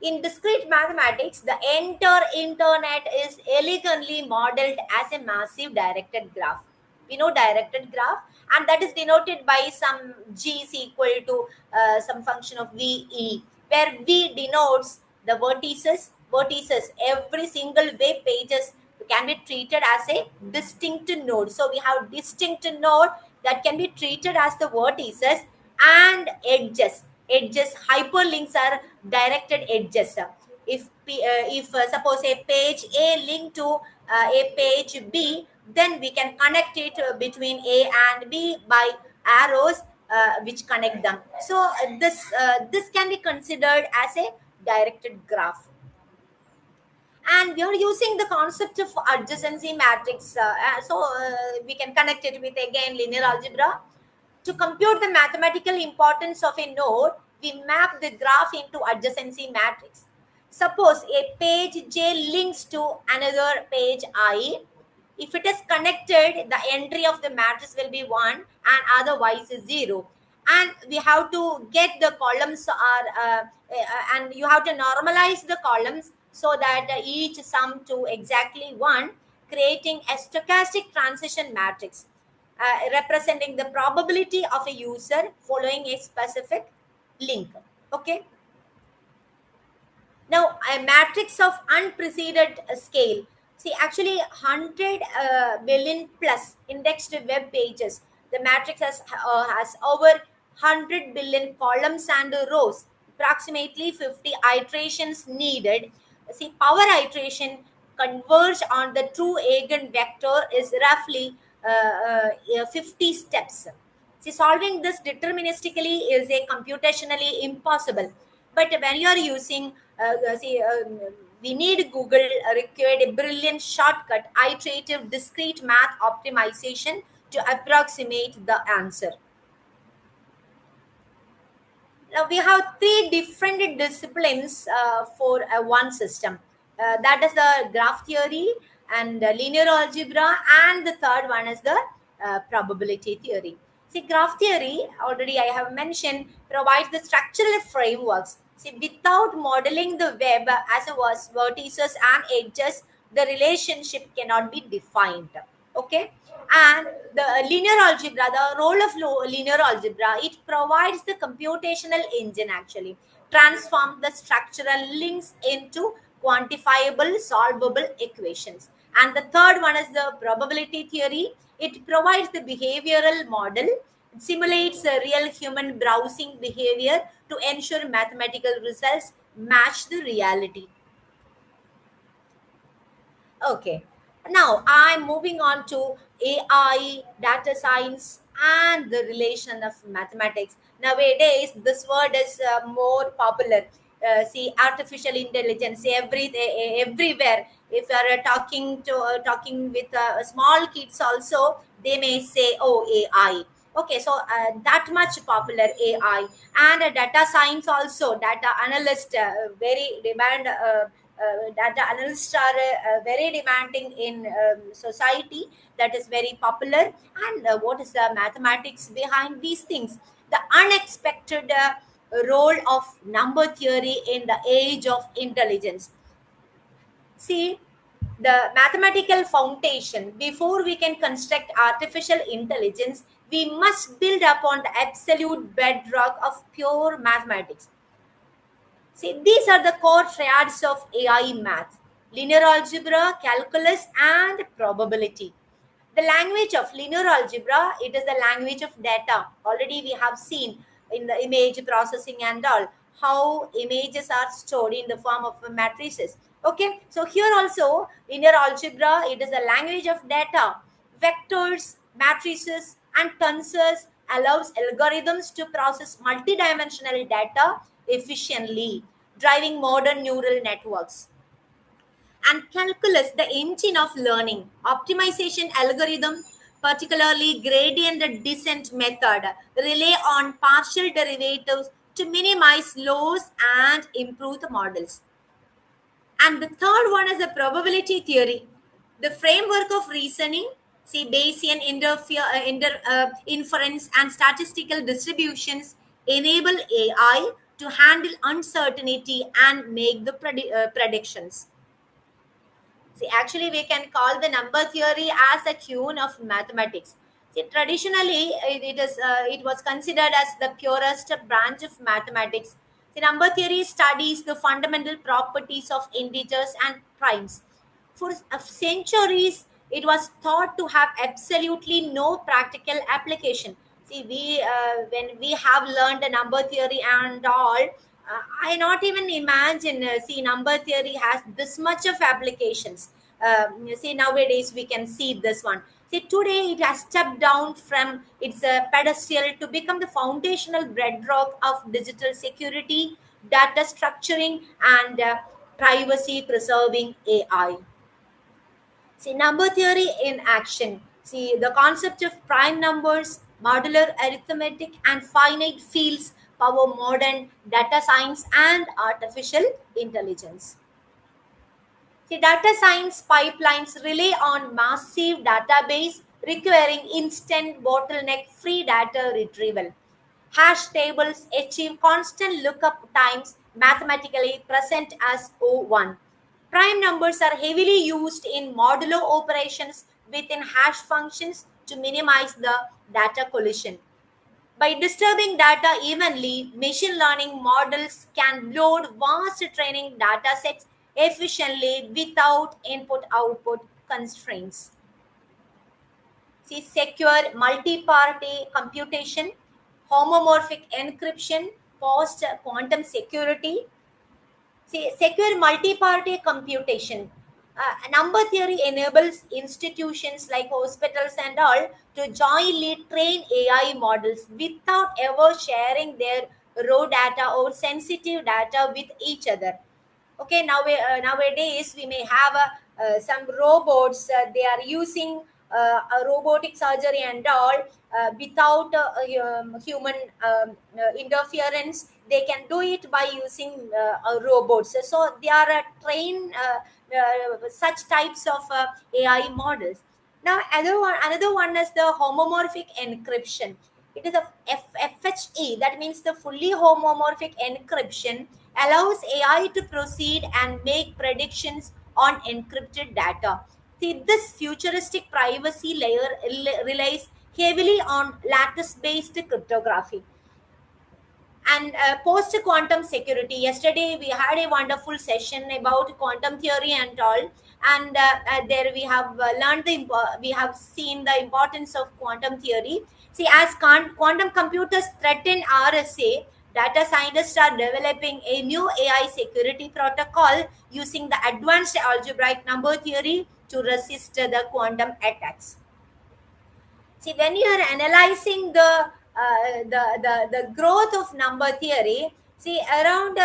In discrete mathematics, the entire internet is elegantly modeled as a massive directed graph. We know directed graph, and that is denoted by some g is equal to some function of ve, where v denotes the vertices. Vertices, every single web pages can be treated as a distinct node. So we have distinct node that can be treated as the vertices, and edges. Edges, hyperlinks are directed edges. If suppose a page A link to a page B, then we can connect it between A and B by arrows which connect them. So this can be considered as a directed graph. And we are using the concept of adjacency matrix, we can connect it with again linear algebra. To compute the mathematical importance of a node, we map the graph into adjacency matrix. Suppose a page J links to another page I. If it is connected, the entry of the matrix will be 1 and otherwise 0. And we have to get the columns and you have to normalize the columns so that each sum to exactly 1, creating a stochastic transition matrix representing the probability of a user following a specific link. Okay. Now, a matrix of unprecedented scale. See, actually, 100 billion plus indexed web pages. The matrix has over 100 billion columns and rows, approximately 50 iterations needed. See, power iteration converge on the true eigenvector is roughly 50 steps. See, solving this deterministically is a computationally impossible. But when you are using, we need Google required a brilliant shortcut, iterative discrete math optimization to approximate the answer. Now we have three different disciplines for one system. That is the graph theory and linear algebra, and the third one is the probability theory. See, graph theory, already I have mentioned, provides the structural frameworks. See, without modeling the web as it was vertices and edges, the relationship cannot be defined. Okay, and the linear algebra, the role of linear algebra, it provides the computational engine, actually transform the structural links into quantifiable solvable equations. And the third one is the probability theory. It provides the behavioral model. It simulates a real human browsing behavior to ensure mathematical results match the reality. Okay. Now I'm moving on to AI, data science, and the relation of mathematics. Nowadays, this word is more popular. See, artificial intelligence everywhere. If you are talking with small kids, also they may say, "Oh, AI." Okay, so that much popular AI and data science also data analyst very demand. Data analysts are very demanding in society, that is very popular. And what is the mathematics behind these things? The unexpected role of number theory in the age of intelligence. See, the mathematical foundation, before we can construct artificial intelligence, we must build upon the absolute bedrock of pure mathematics. See, these are the core triads of AI math: linear algebra, calculus, and probability. The language of linear algebra, it is the language of data. Already we have seen in the image processing and all, how images are stored in the form of matrices. Okay, so here also linear algebra, it is the language of data. Vectors, matrices, and tensors allows algorithms to process multidimensional data efficiently, driving modern neural networks. And calculus, the engine of learning, optimization algorithm, particularly gradient descent method, rely on partial derivatives to minimize loss and improve the models. And the third one is the probability theory, the framework of reasoning. See, Bayesian inference and statistical distributions enable AI to handle uncertainty and make the predictions. See, actually, we can call the number theory as a tune of mathematics. See, traditionally, it was considered as the purest branch of mathematics. The number theory studies the fundamental properties of integers and primes. For centuries, it was thought to have absolutely no practical application. See, we when we have learned the number theory and all, I not even imagine. See, number theory has this much of applications. See, nowadays we can see this one. See, today it has stepped down from its pedestal to become the foundational bedrock of digital security, data structuring, and privacy preserving AI. See, number theory in action. See, the concept of prime numbers, modular arithmetic, and finite fields power modern data science and artificial intelligence. See, data science pipelines rely on massive database requiring instant bottleneck-free data retrieval. Hash tables achieve constant lookup times mathematically present as O1. Prime numbers are heavily used in modulo operations within hash functions to minimize the data collision. By disturbing data evenly, machine learning models can load vast training data sets efficiently without input output constraints. See, secure multi-party computation, homomorphic encryption, post quantum security. See, secure multi-party computation. Number theory enables institutions like hospitals and all to jointly train AI models without ever sharing their raw data or sensitive data with each other. Okay, nowadays we may have some robots. They are using a robotic surgery and all without human interference. They can do it by using robots. So they are trained such types of AI models. Now, another one is the homomorphic encryption. It is a FHE, that means the fully homomorphic encryption allows AI to proceed and make predictions on encrypted data. See, this futuristic privacy layer relies heavily on lattice based cryptography and post quantum security. Yesterday we had a wonderful session about quantum theory and all, and there we have learned we have seen the importance of quantum theory. See, as quantum computers threaten RSA, data scientists are developing a new AI security protocol using the advanced algebraic number theory to resist the quantum attacks. See, when you are analyzing the growth of number theory, see, around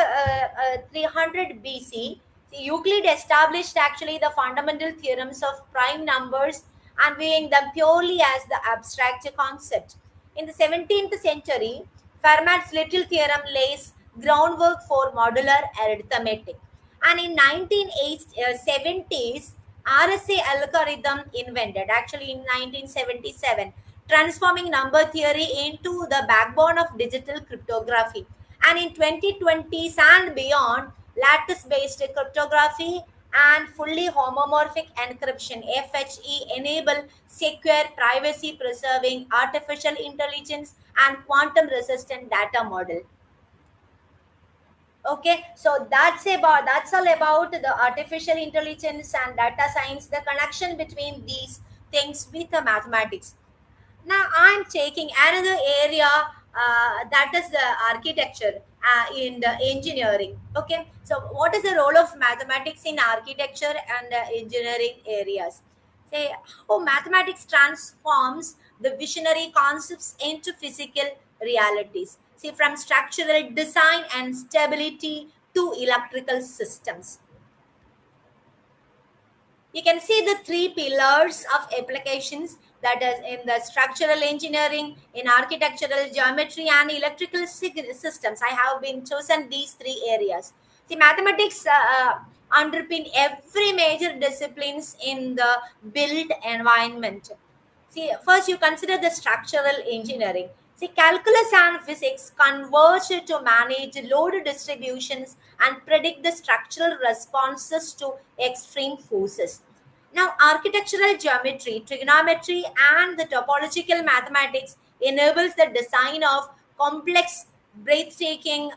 300 BC, see, Euclid established actually the fundamental theorems of prime numbers and viewing them purely as the abstract concept. In the 17th century, Fermat's little theorem lays groundwork for modular arithmetic. And in 1970s, RSA algorithm invented, actually in 1977, transforming number theory into the backbone of digital cryptography. And in 2020s and beyond, lattice-based cryptography and fully homomorphic encryption FHE enable secure, privacy-preserving artificial intelligence and quantum-resistant data model. Okay, so that's all about the artificial intelligence and data science, the connection between these things with the mathematics. Now I'm taking another area, that is the architecture in the engineering. Okay, so what is the role of mathematics in architecture and engineering areas? Say how mathematics transforms the visionary concepts into physical realities. See, from structural design and stability to electrical systems. You can see the three pillars of applications: that is in the structural engineering, in architectural geometry, and electrical systems. I have been chosen these three areas. See, mathematics underpin every major disciplines in the built environment. See, first you consider the structural engineering. See, calculus and physics converge to manage load distributions and predict the structural responses to extreme forces. Now, architectural geometry, trigonometry, and the topological mathematics enables the design of complex, breathtaking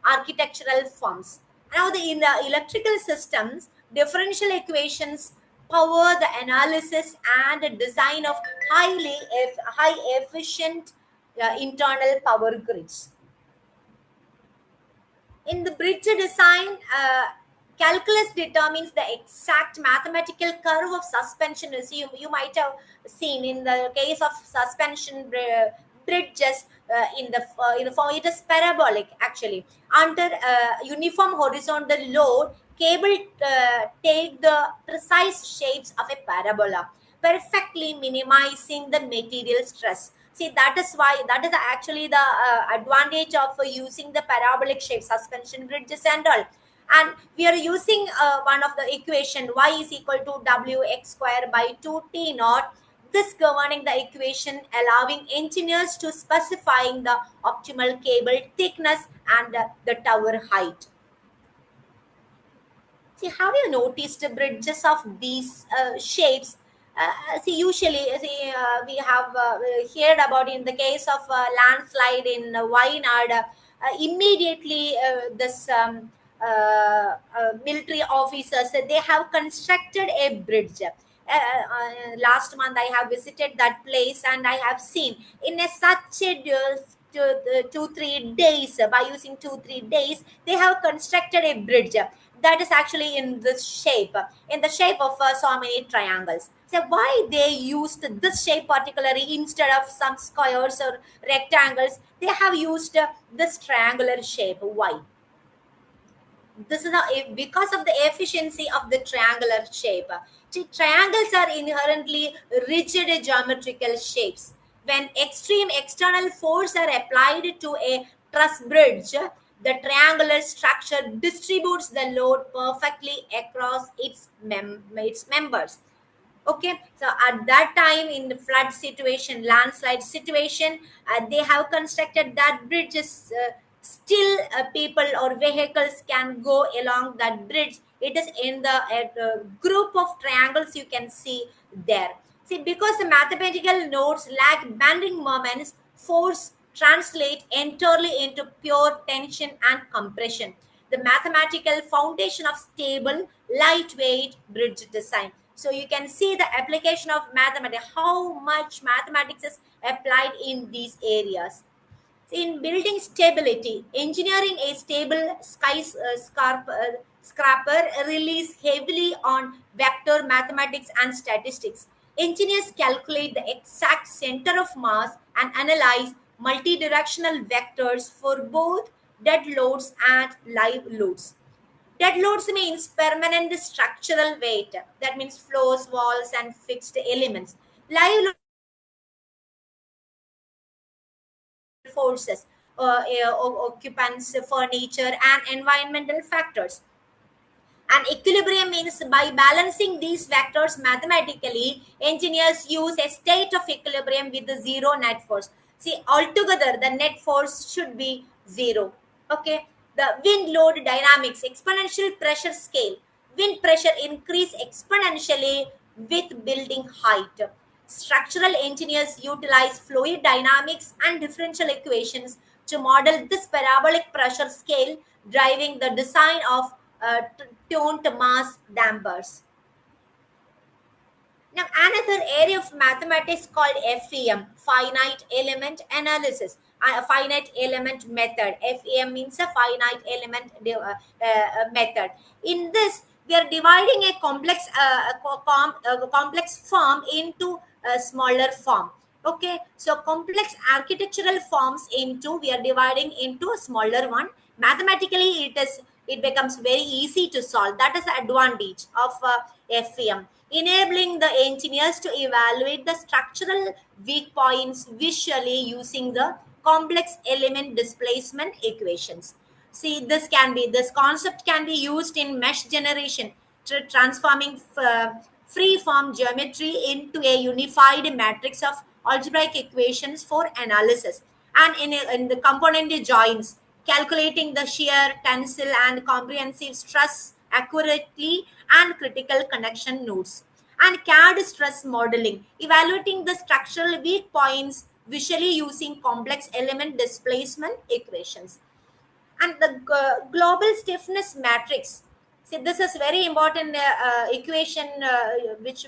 architectural forms. Now, in the electrical systems, differential equations power the analysis and design of high efficient internal power grids. In the bridge design, calculus determines the exact mathematical curve of suspension. As you might have seen in the case of suspension bridges, in the form, it is parabolic actually. Under uniform horizontal load, cable take the precise shapes of a parabola, perfectly minimizing the material stress. See, that is why, that is actually the advantage of using the parabolic shape suspension bridges and all. And we are using one of the equation, y is equal to wx square by 2t naught, this governing the equation, allowing engineers to specifying the optimal cable thickness and the tower height. See, have you noticed the bridges of these shapes? See, usually, see, we have heard about in the case of landslide in Wayanad, immediately this military officers, they have constructed a bridge. Last month, I have visited that place and I have seen in a such a 2 3 days, by using 2 3 days, they have constructed a bridge that is actually in the shape of so many triangles. So why they used this shape particularly instead of some squares or rectangles? They have used this triangular shape. Why? This is because of the efficiency of the triangular shape. See, triangles are inherently rigid geometrical shapes. When extreme external force are applied to a truss bridge, the triangular structure distributes the load perfectly across its members. Okay, so at that time in the flood situation, landslide situation, they have constructed that bridges. Still people or vehicles can go along that bridge. It is in the group of triangles you can see there. See, because the mathematical nodes lack bending moments, force translate entirely into pure tension and compression, the mathematical foundation of stable lightweight bridge design. So you can see the application of mathematics, how much mathematics is applied in these areas. In building stability, engineering a stable scraper relies heavily on vector mathematics and statistics. Engineers calculate the exact center of mass and analyze multidirectional vectors for both dead loads and live loads. Dead loads means permanent structural weight. That means floors, walls, and fixed elements. Live forces, occupants, furniture, and environmental factors. And equilibrium means by balancing these vectors mathematically, engineers use a state of equilibrium with the zero net force. See, altogether, the net force should be zero. Okay. The wind load dynamics, exponential pressure scale. Wind pressure increase exponentially with building height. Structural engineers utilize fluid dynamics and differential equations to model this parabolic pressure scale, driving the design of tuned mass dampers. Now, another area of mathematics called FEM, finite element analysis, a finite element method. FEM means a finite element method. In this, we are dividing a complex form into a smaller form. Okay, so complex architectural forms into, we are dividing into a smaller one. Mathematically, it becomes very easy to solve. That is the advantage of FEM. enabling the engineers to evaluate the structural weak points visually using the complex element displacement equations. See, this concept can be used in mesh generation, transforming free form geometry into a unified matrix of algebraic equations for analysis, and in the component joins, calculating the shear, tensile, and comprehensive stress accurately, and critical connection nodes, and CAD stress modeling, evaluating the structural weak points visually using complex element displacement equations, and the global stiffness matrix. See, this is very important equation, which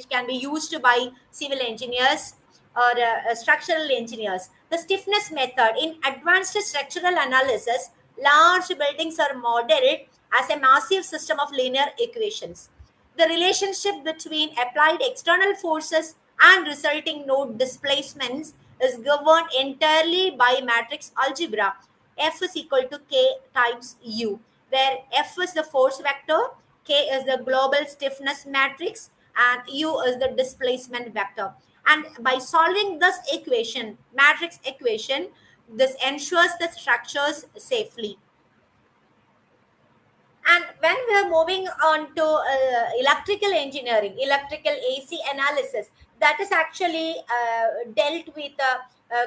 can be used by civil engineers or structural engineers. The stiffness method in advanced structural analysis, large buildings are modeled as a massive system of linear equations. The relationship between applied external forces and resulting node displacements is governed entirely by matrix algebra. F is equal to K times U, where F is the force vector, K is the global stiffness matrix, and U is the displacement vector. And by solving this equation, matrix equation, this ensures the structures safely. And when we are moving on to electrical engineering, electrical AC analysis, that is actually dealt with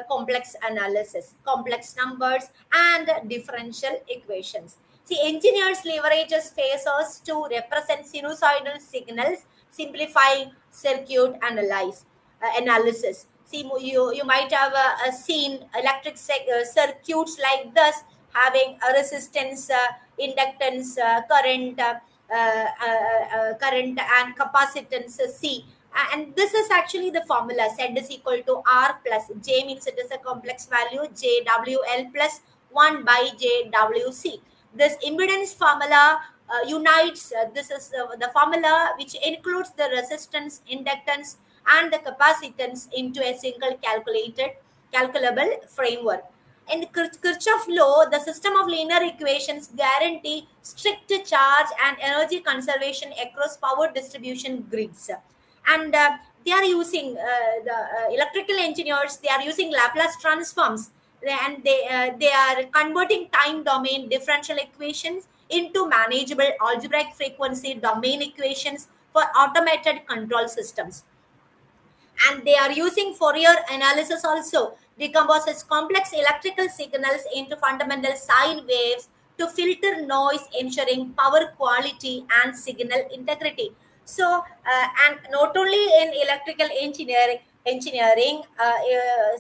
complex analysis, complex numbers, and differential equations. See, engineers leverages phasors to represent sinusoidal signals, simplifying circuit analysis. See, you might have seen electric circuits like this, having a resistance, inductance, current and capacitance C. And this is actually the formula. Z is equal to R plus J, means it is a complex value, JWL plus 1 by JWC. This impedance formula unites, this is the formula which includes the resistance, inductance, and the capacitance into a single calculable framework. In the Kirchhoff law, the system of linear equations guarantee strict charge and energy conservation across power distribution grids. And they are using the electrical engineers. They are using Laplace transforms, and they are converting time domain differential equations into manageable algebraic frequency domain equations for automated control systems. And they are using Fourier analysis also, decomposes complex electrical signals into fundamental sine waves to filter noise, ensuring power quality and signal integrity. So, and not only in electrical engineering,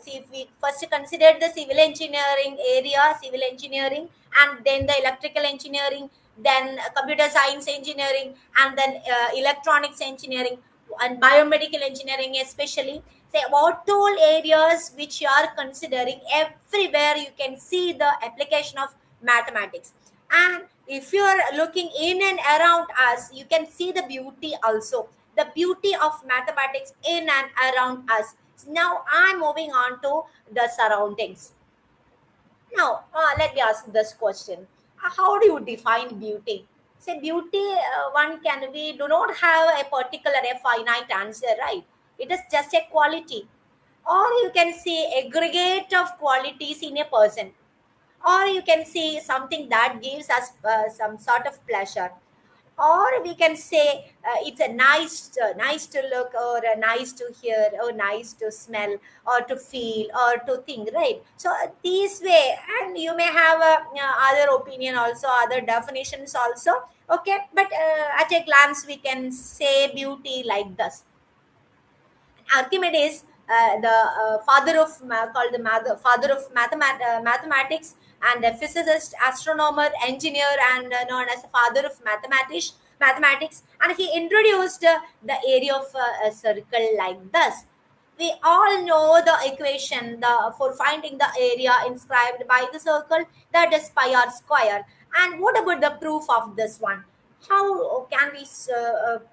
see, if we first consider the civil engineering area, civil engineering, and then the electrical engineering, then computer science engineering, and then electronics engineering, and biomedical engineering especially. Say what all areas which you are considering, everywhere you can see the application of mathematics. And if you are looking in and around us, you can see the beauty also, the beauty of mathematics in and around us. Now I'm moving on to the surroundings. Now, let me ask this question. How do you define beauty? Say, beauty, we do not have a particular, a finite answer, right? It is just a quality. Or you can see aggregate of qualities in a person, or you can see something that gives us some sort of pleasure, or we can say it's a nice to look, or nice to hear, or nice to smell, or to feel, or to think, right? So this way, and you may have other opinion also, other definitions also. Okay, but at a glance we can say beauty like this. Archimedes, the father of called the father of mathematics, and a physicist, astronomer, engineer, and known as the father of mathematics, and he introduced the area of a circle like this. We all know the equation for finding the area inscribed by the circle, that is pi r square. And what about the proof of this one? How can we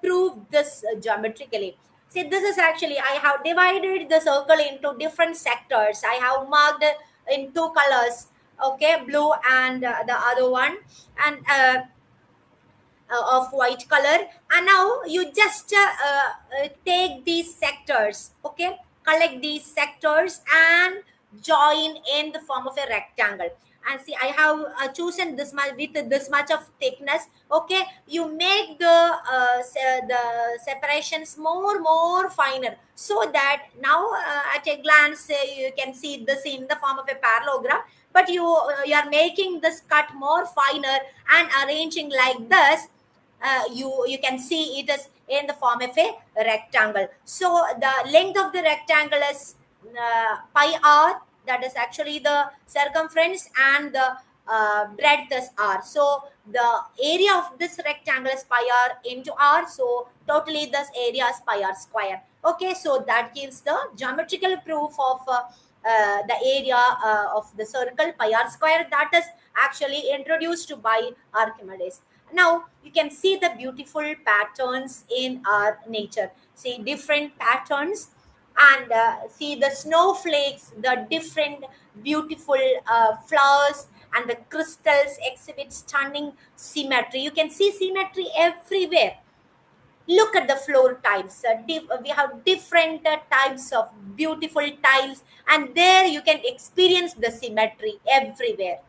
prove this geometrically? See, this is actually, I have divided the circle into different sectors. I have marked in two colors, okay, blue and the other one. And of white color, and now you just take these sectors, okay, collect these sectors and join in the form of a rectangle. And see, I have chosen this much with this much of thickness, okay. You make the separations more finer, so that now at a glance you can see this in the form of a parallelogram, but you are making this cut more finer and arranging like this. You can see it is in the form of a rectangle. So the length of the rectangle is pi r, that is actually the circumference, and the breadth is r. So the area of this rectangle is pi r into r, so totally this area is pi r square. Okay, so that gives the geometrical proof of the area of the circle pi r square, that is actually introduced by Archimedes. Now you can see the beautiful patterns in our nature. See different patterns, and see the snowflakes, the different beautiful flowers, and the crystals exhibit stunning symmetry. You can see symmetry everywhere. Look at the floor tiles. We have different types of beautiful tiles, and there you can experience the symmetry everywhere.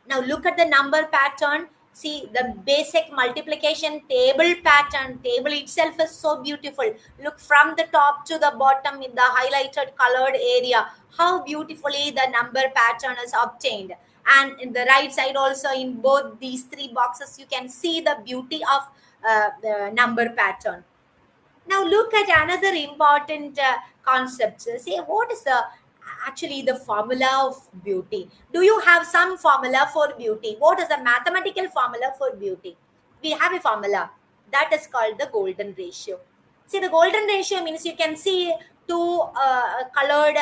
Now look at the number pattern. See the basic multiplication table pattern. Table itself is so beautiful. Look from the top to the bottom in the highlighted colored area, how beautifully the number pattern is obtained. And in the right side also, in both these three boxes, you can see the beauty of the number pattern. Now look at another important concept. See, what is the actually the formula of beauty? Do you have some formula for beauty? What is the mathematical formula for beauty? We have a formula that is called the golden ratio. See, the golden ratio means you can see two colored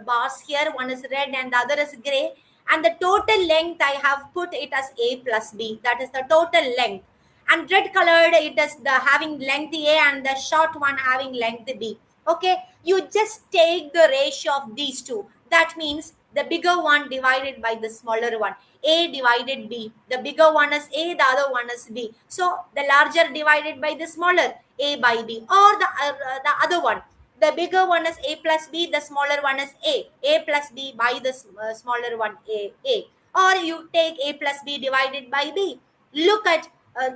bars here. One is red and the other is gray. And the total length I have put it as A plus B. That is the total length. And red colored it is the having length A and the short one having length B. Okay, you just take the ratio of these two. That means the bigger one divided by the smaller one. A divided B. The bigger one is A, the other one is B. So the larger divided by the smaller, A by B. Or the other one, the bigger one is A plus B, the smaller one is A plus B by the smaller one, A. Or you take A plus B divided by B. Look at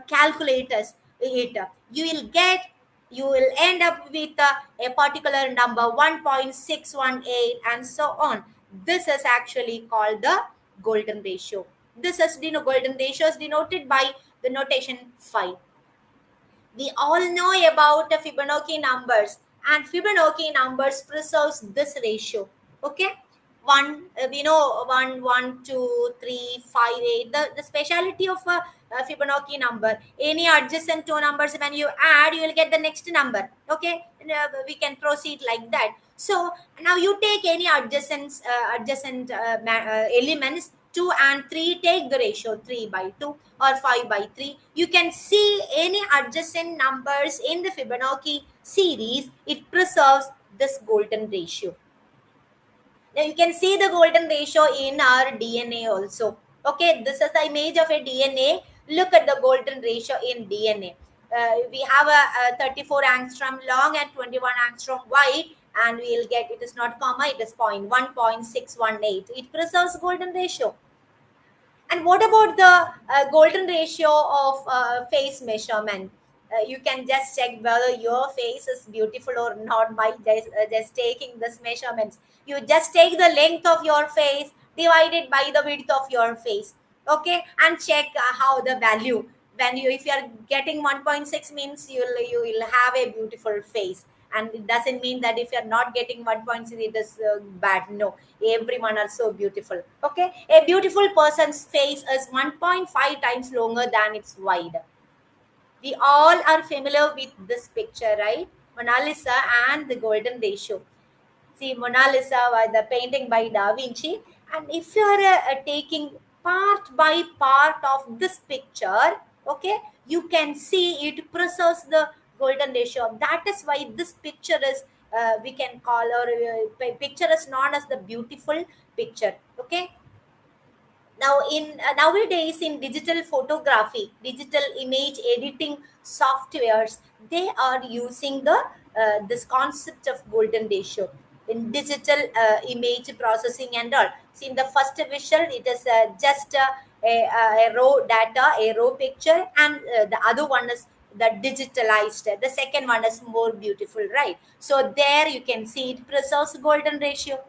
calculators. You will get, you will end up with a particular number 1.618 and so on. This is actually called the golden ratio. This is golden ratio is denoted by the notation phi. We all know about the Fibonacci numbers, and Fibonacci numbers preserves this ratio. Okay, we know 1, 1, 2, 3, 5, 8. The speciality of a Fibonacci number, any adjacent two numbers, when you add, you will get the next number. Okay, and, we can proceed like that. So now you take any adjacent elements, 2 and 3, take the ratio 3 by 2 or 5 by 3. You can see any adjacent numbers in the Fibonacci series, it preserves this golden ratio. Now you can see the golden ratio in our DNA also. Okay, this is the image of a DNA. Look at the golden ratio in DNA. We have a 34 angstrom long and 21 angstrom wide, and we'll get, it is not comma, it is 1.618. It preserves golden ratio. And what about the golden ratio of face measurement? You can just check whether your face is beautiful or not by just taking this measurements. You just take the length of your face divided by the width of your face. Okay, and check how the value. When you, if you are getting 1.6 means you will have a beautiful face, and it doesn't mean that if you're not getting 1.6 it is bad. No, everyone are so beautiful. Okay, a beautiful person's face is 1.5 times longer than its wide. We all are familiar with this picture, right? Mona Lisa and the golden ratio. See, Mona Lisa was the painting by Da Vinci, and if you are taking part by part of this picture, okay, you can see it preserves the golden ratio. That is why this picture is we can call, or picture is known as the beautiful picture. Okay, Now in nowadays in digital photography, digital image editing softwares, they are using the this concept of golden ratio in digital image processing and all. See, in the first visual it is just a raw data, a raw picture, and the other one is the digitalized, the second one is more beautiful, right? So there you can see it preserves golden ratio.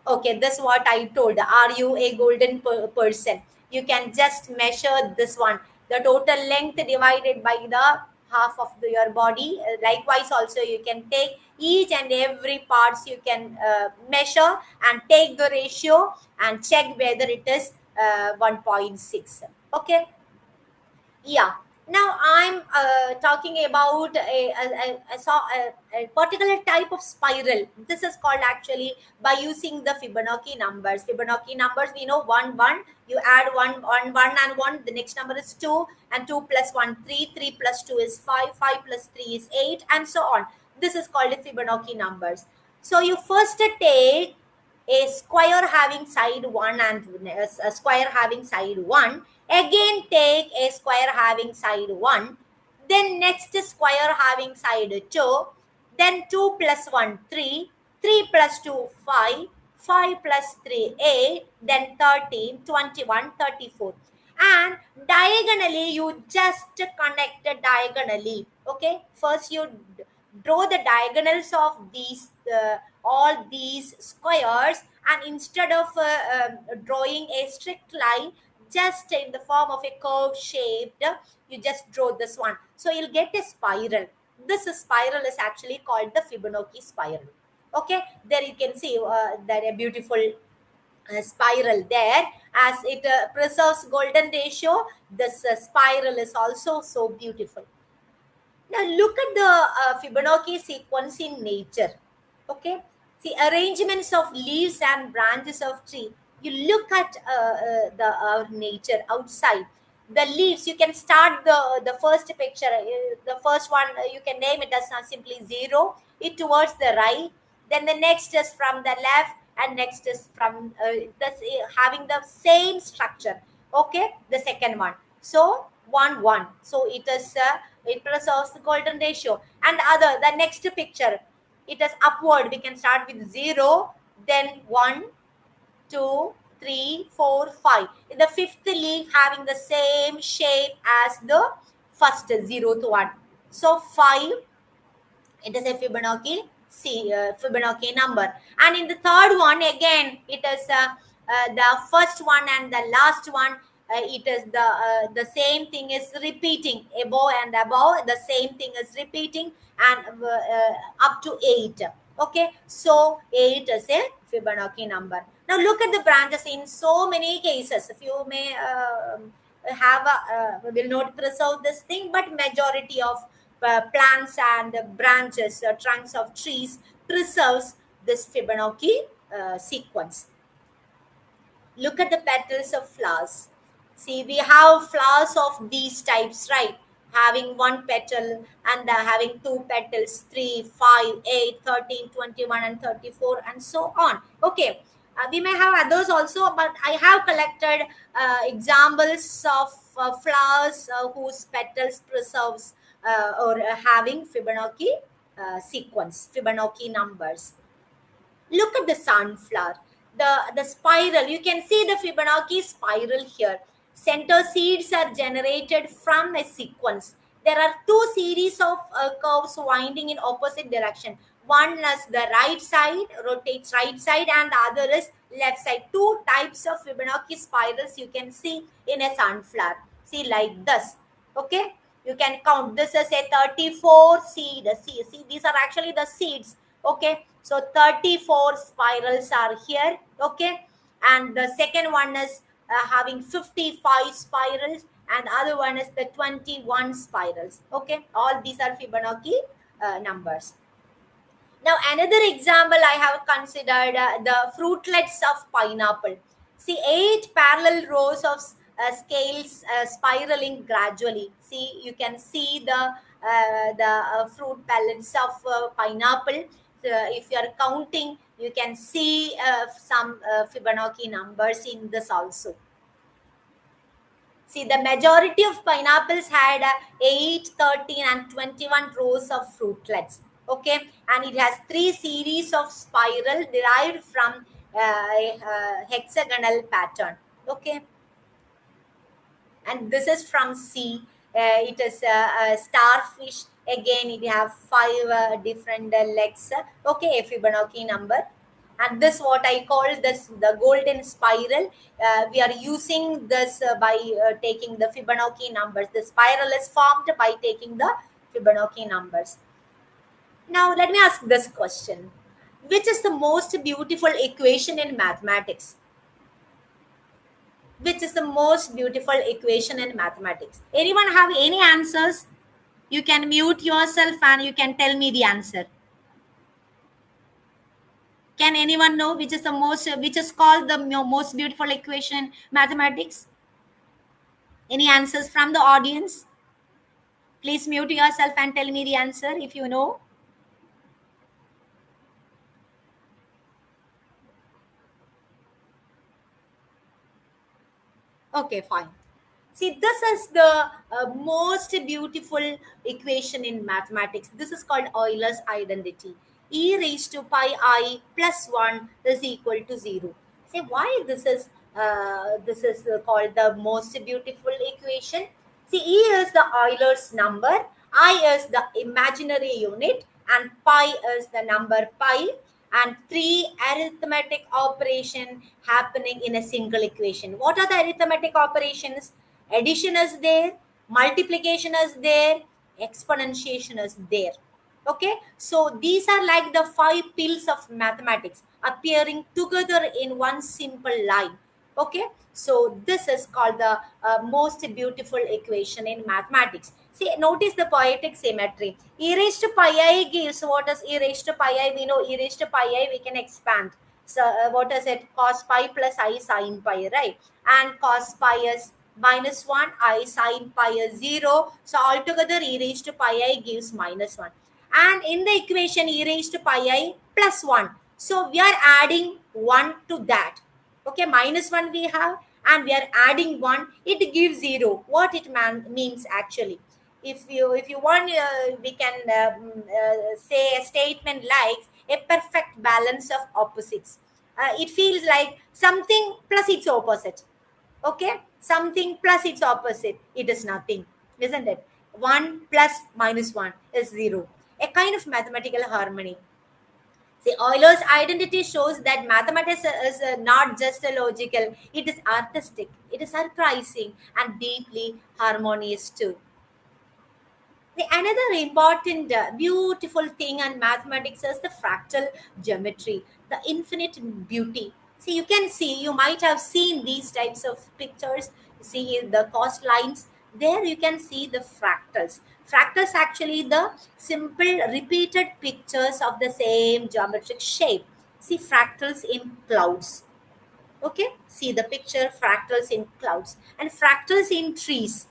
Okay, that's what I told. Are you a golden person? You can just measure this one, the total length divided by the half of your body. Likewise, also you can take each and every parts, you can measure and take the ratio and check whether it is 1.6. Okay. Yeah. Now I'm talking about a particular type of spiral. This is called actually by using the Fibonacci numbers. Fibonacci numbers, we know 1, 1. You add 1, 1, 1 and 1. The next number is 2. And 2 plus 1, 3. 3 plus 2 is 5. 5 plus 3 is 8. And so on. This is called the Fibonacci numbers. So you first take a square having side 1 and a square having side 1. Again take a square having side 1. Then next square having side 2. Then 2 plus 1 3. 3 plus 2 5. 5 plus 3 8. Then 13 21 34. And diagonally you just connect diagonally. Okay, first you draw the diagonals of these all these squares, and instead of drawing a strict line just in the form of a curve shaped, you just draw this one, so you'll get a spiral. This spiral is actually called the Fibonacci spiral. Okay, there you can see that a beautiful spiral there, as it preserves golden ratio. This spiral is also so beautiful. Now look at the Fibonacci sequence in nature. Okay, see arrangements of leaves and branches of tree. You look at the nature outside. The leaves. You can start the first picture. The first one you can name it as simply 0. It towards the right. Then the next is from the left, and next is from having the same structure. Okay, the second one. So 1 1. So it is. It preserves the golden ratio. And the next picture, it is upward. We can start with 0, then 1, 2, 3, 4, 5. The fifth leaf having the same shape as the first 0th one. So 5, it is a Fibonacci number. And in the third one, again, it is the first one and the last one. It is the same thing is repeating above and above. The same thing is repeating, and up to 8. Okay, so 8 is a Fibonacci number. Now look at the branches in so many cases. If you may have will not preserve this thing, but majority of plants and branches, trunks of trees preserves this Fibonacci sequence. Look at the petals of flowers. See, we have flowers of these types, right? Having one petal and having two petals, 3, 5, 8, 13, 21, and 34, and so on. Okay, we may have others also, but I have collected examples of flowers whose petals preserves or having Fibonacci sequence, Fibonacci numbers. Look at the sunflower, the spiral. You can see the Fibonacci spiral here. Center seeds are generated from a sequence. There are two series of curves winding in opposite direction. One is the right side, rotates right side, and the other is left side. Two types of Fibonacci spirals you can see in a sunflower. See, like this. Okay, you can count. This is a 34 seed. See, these are actually the seeds. Okay, so 34 spirals are here. Okay, and the second one is having 55 spirals, and other one is the 21 spirals. Okay, all these are Fibonacci numbers. Now another example I have considered the fruitlets of pineapple. See, 8 parallel rows of scales spiraling gradually. See, you can see the fruit pellets of pineapple if you are counting, you can see some Fibonacci numbers in this also. See, the majority of pineapples had 8, 13 and 21 rows of fruitlets. Okay, and it has 3 series of spiral derived from a hexagonal pattern. Okay, and this is from C. It is a starfish. Again, it have 5 different legs. Okay, a Fibonacci number. And this what I call this the golden spiral. We are using this by taking the Fibonacci numbers. The spiral is formed by taking the Fibonacci numbers. Now let me ask this question: which is the most beautiful equation in mathematics? Which is the most beautiful equation in mathematics? Anyone have any answers? You can mute yourself and you can tell me the answer. Can anyone know which is the most, which is called the most beautiful equation in mathematics? Any answers from the audience? Please mute yourself and tell me the answer if you know. Okay, fine. See, this is the most beautiful equation in mathematics. This is called Euler's identity. E raised to pi I plus 1 is equal to 0. See, why this is called the most beautiful equation? See, E is the Euler's number, I is the imaginary unit, and pi is the number pi, and 3 arithmetic operation happening in a single equation. What are the arithmetic operations? Addition is there, multiplication is there, exponentiation is there. Okay, so these are like the 5 pills of mathematics appearing together in one simple line. Okay, so this is called the most beautiful equation in mathematics. See, notice the poetic symmetry. E raised to pi I gives, what is e raised to pi I? We know e raised to pi I we can expand. So what is it? Cos pi plus I sin pi, right? And cos pi is minus 1, I sin pi is 0. So altogether e raised to pi I gives minus 1. And in the equation e raised to pi I plus 1. So we are adding 1 to that. Okay, minus 1 we have, and we are adding 1, it gives 0. What it means actually? If you want, we can say a statement like a perfect balance of opposites. It feels like something plus its opposite. Okay, something plus its opposite, it is nothing, isn't it? 1 plus minus 1 is 0, a kind of mathematical harmony. See, Euler's identity shows that mathematics is not just a logical, it is artistic, it is surprising and deeply harmonious too. Another important, beautiful thing in mathematics is the fractal geometry, the infinite beauty. See, you can see, you might have seen these types of pictures. See the coastlines. There you can see the fractals. Fractals actually the simple repeated pictures of the same geometric shape. See fractals in clouds. Okay, see the picture fractals in clouds and fractals in trees.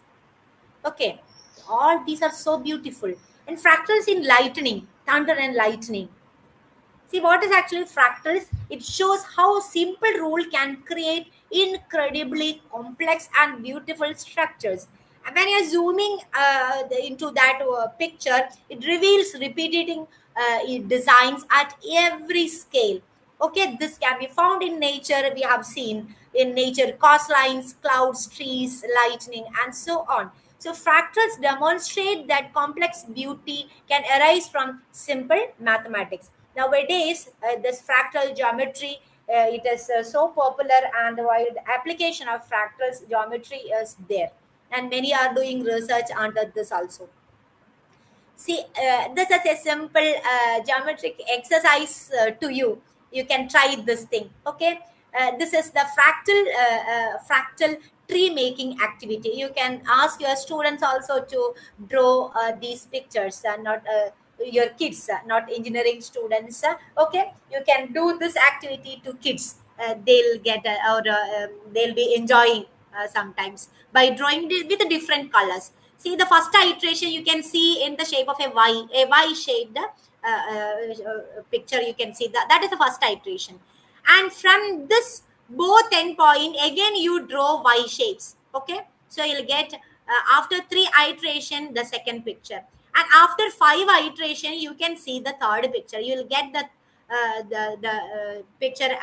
Okay, all these are so beautiful. And fractals in lightning, thunder and lightning. See what is actually fractals? It shows how simple rule can create incredibly complex and beautiful structures. And when you're zooming into that picture, it reveals repeating designs at every scale. Okay, this can be found in nature. We have seen in nature coastlines, clouds, trees, lightning, and so on. So fractals demonstrate that complex beauty can arise from simple mathematics. Nowadays, this fractal geometry, it is so popular, and while the application of fractals geometry is there, and many are doing research under this also. See, this is a simple geometric exercise to you. You can try this thing. Okay, this is the fractal tree making activity. You can ask your students also to draw these pictures, not your kids, not engineering students. Okay, you can do this activity to kids. They'll get or they'll be enjoying sometimes by drawing with different colors. See the first iteration you can see in the shape of a Y shaped picture. You can see that is the first iteration. And from this both endpoint, again you draw Y shapes. Okay, so you'll get after 3 iteration the second picture, and after 5 iteration you can see the third picture. You'll get the picture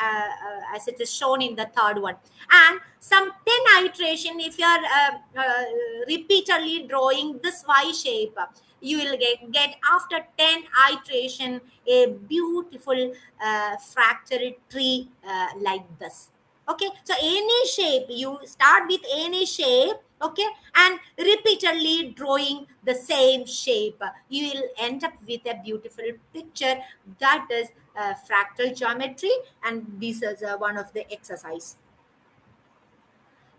as it is shown in the third one. And some 10 iteration, if you are repeatedly drawing this Y shape, you will get after 10 iteration a beautiful fractal tree like this. Okay, so any shape, you start with any shape, okay, and repeatedly drawing the same shape, you will end up with a beautiful picture. That is fractal geometry, and this is one of the exercise.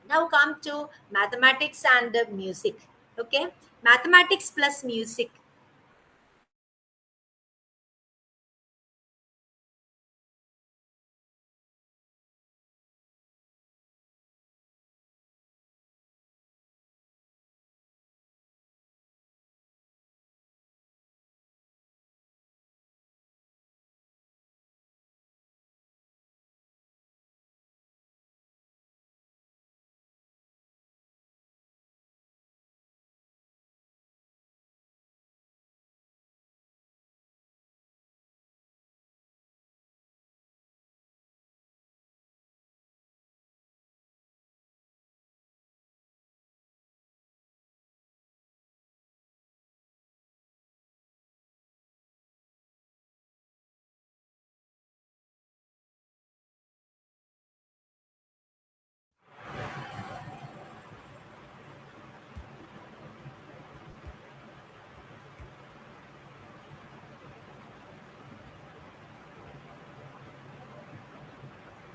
Now come to mathematics and music. Okay, mathematics plus music.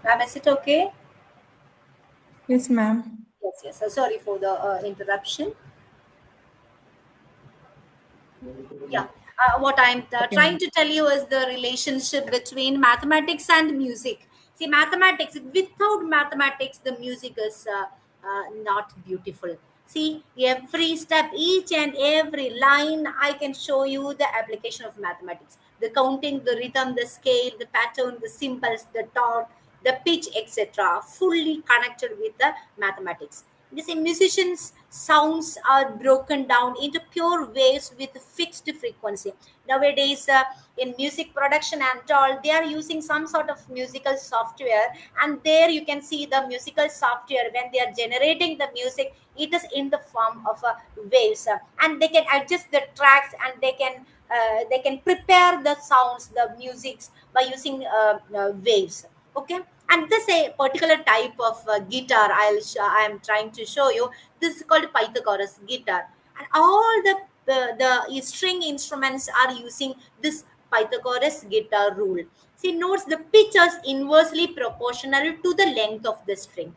Ma'am, is it okay? Yes, ma'am. Yes, yes. Sorry for the interruption. Yeah, what I'm Okay, trying ma'am. to tell you is the relationship between mathematics and music. See, mathematics, without mathematics the music is not beautiful. See, every step, each and every line, I can show you the application of mathematics, the counting, the rhythm, the scale, the pattern, the symbols, the dot, the pitch, etc., fully connected with the mathematics. You see, musicians' sounds are broken down into pure waves with fixed frequency. Nowadays, in music production and all, they are using some sort of musical software, and there you can see the musical software when they are generating the music. It is in the form of waves, and they can adjust the tracks, and they can prepare the sounds, the musics by using waves. Okay, and this a particular type of guitar I am trying to show you. This is called Pythagoras guitar, and all the string instruments are using this Pythagoras guitar rule. See, notes the pitch is inversely proportional to the length of the string.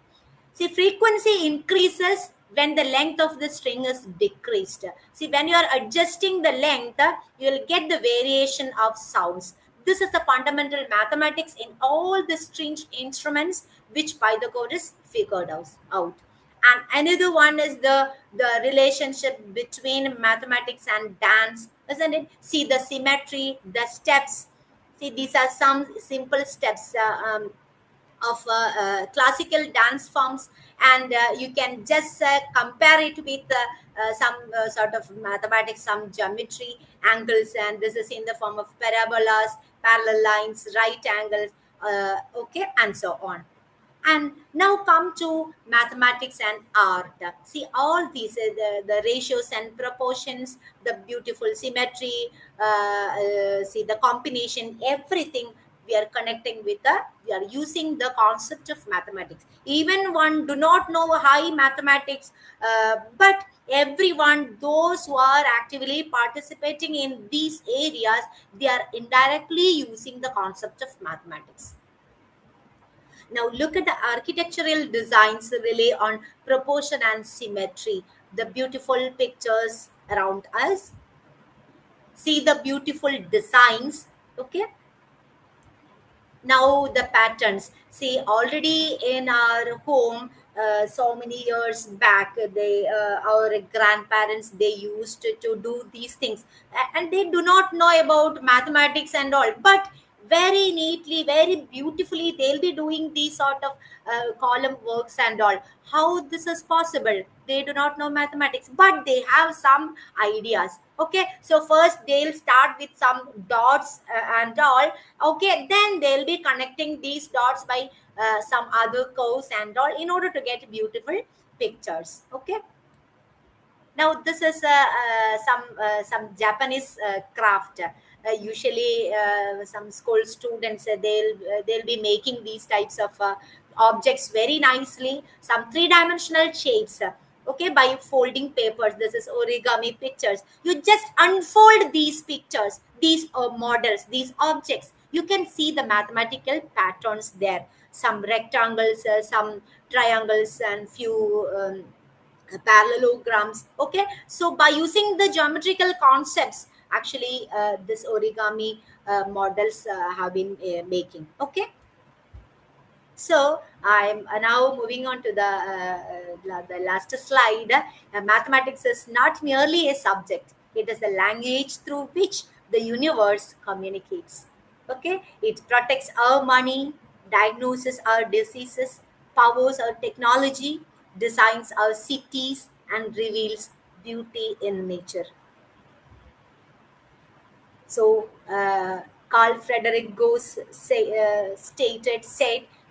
See, frequency increases when the length of the string is decreased. See, when you are adjusting the length, you will get the variation of sounds. This is the fundamental mathematics in all the string instruments which Pythagoras figured out. And another one is the relationship between mathematics and dance, isn't it? See the symmetry, the steps. See, these are some simple steps. Of classical dance forms, and you can just compare it with some sort of mathematics, some geometry angles, and this is in the form of parabolas, parallel lines, right angles, okay, and so on. And now come to mathematics and art. See, all these the ratios and proportions, the beautiful symmetry, see the combination, everything we are connecting with the, we are using the concept of mathematics. Even one do not know high mathematics, but everyone, those who are actively participating in these areas, they are indirectly using the concept of mathematics. Now look at the architectural designs rely on proportion and symmetry. The beautiful pictures around us. See the beautiful designs. Okay. Now the patterns, see, already in our home, so many years back, they our grandparents, they used to do these things, and they do not know about mathematics and all, but very neatly, very beautifully, they'll be doing these sort of column works and all. How this is possible? They do not know mathematics, but they have some ideas. Okay, so first they'll start with some dots and all. Okay, then they'll be connecting these dots by some other curves and all, in order to get beautiful pictures. Okay, now this is some Japanese craft. Usually, some school students, they'll be making these types of objects very nicely. Some three-dimensional shapes. Okay, by folding papers. This is origami pictures. You just unfold these pictures, these models, these objects. You can see the mathematical patterns there. Some rectangles, some triangles, and few. Parallelograms. Okay, so by using the geometrical concepts, actually this origami models have been making. Okay, so I'm now moving on to the last slide. Mathematics is not merely a subject, it is the language through which the universe communicates. Okay, it protects our money, diagnoses our diseases, powers our technology, designs our cities, and reveals beauty in nature. So Carl Frederick Goes said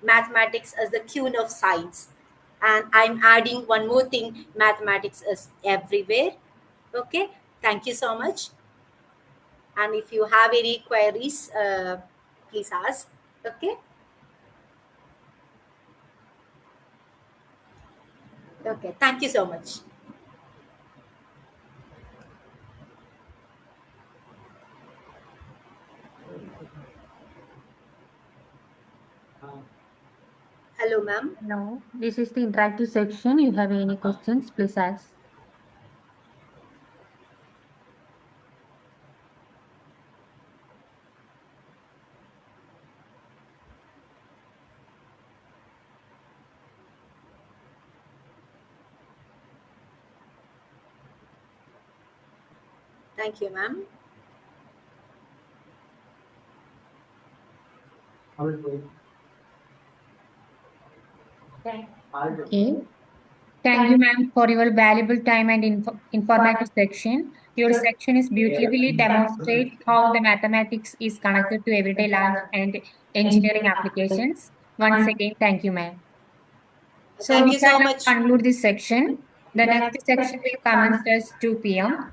mathematics is the queen of science, and I'm adding one more thing: mathematics is everywhere. Okay, thank you so much. And if you have any queries, please ask. Okay, okay, thank you so much. Hello, ma'am. No, this is the interactive section. You have any questions, please ask. Thank you, ma'am. Okay. Thank you, ma'am, for your valuable time and informative section. Your section is beautifully demonstrate how the mathematics is connected to everyday life and engineering applications. Once again, thank you, ma'am. So Thank we you can so now much. conclude this section. The next section will commence at 2 p.m.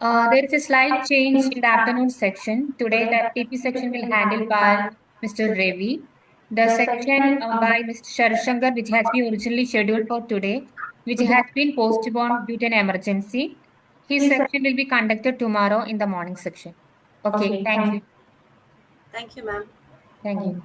There is a slight change in the afternoon section. Today, the TP section will handled by Mr. Ravi. The section by Mr. Sharshankar, which has been originally scheduled for today, which has been postponed due to an emergency. His section will be conducted tomorrow in the morning section. Okay, thank you. Thank you, ma'am. Thank you.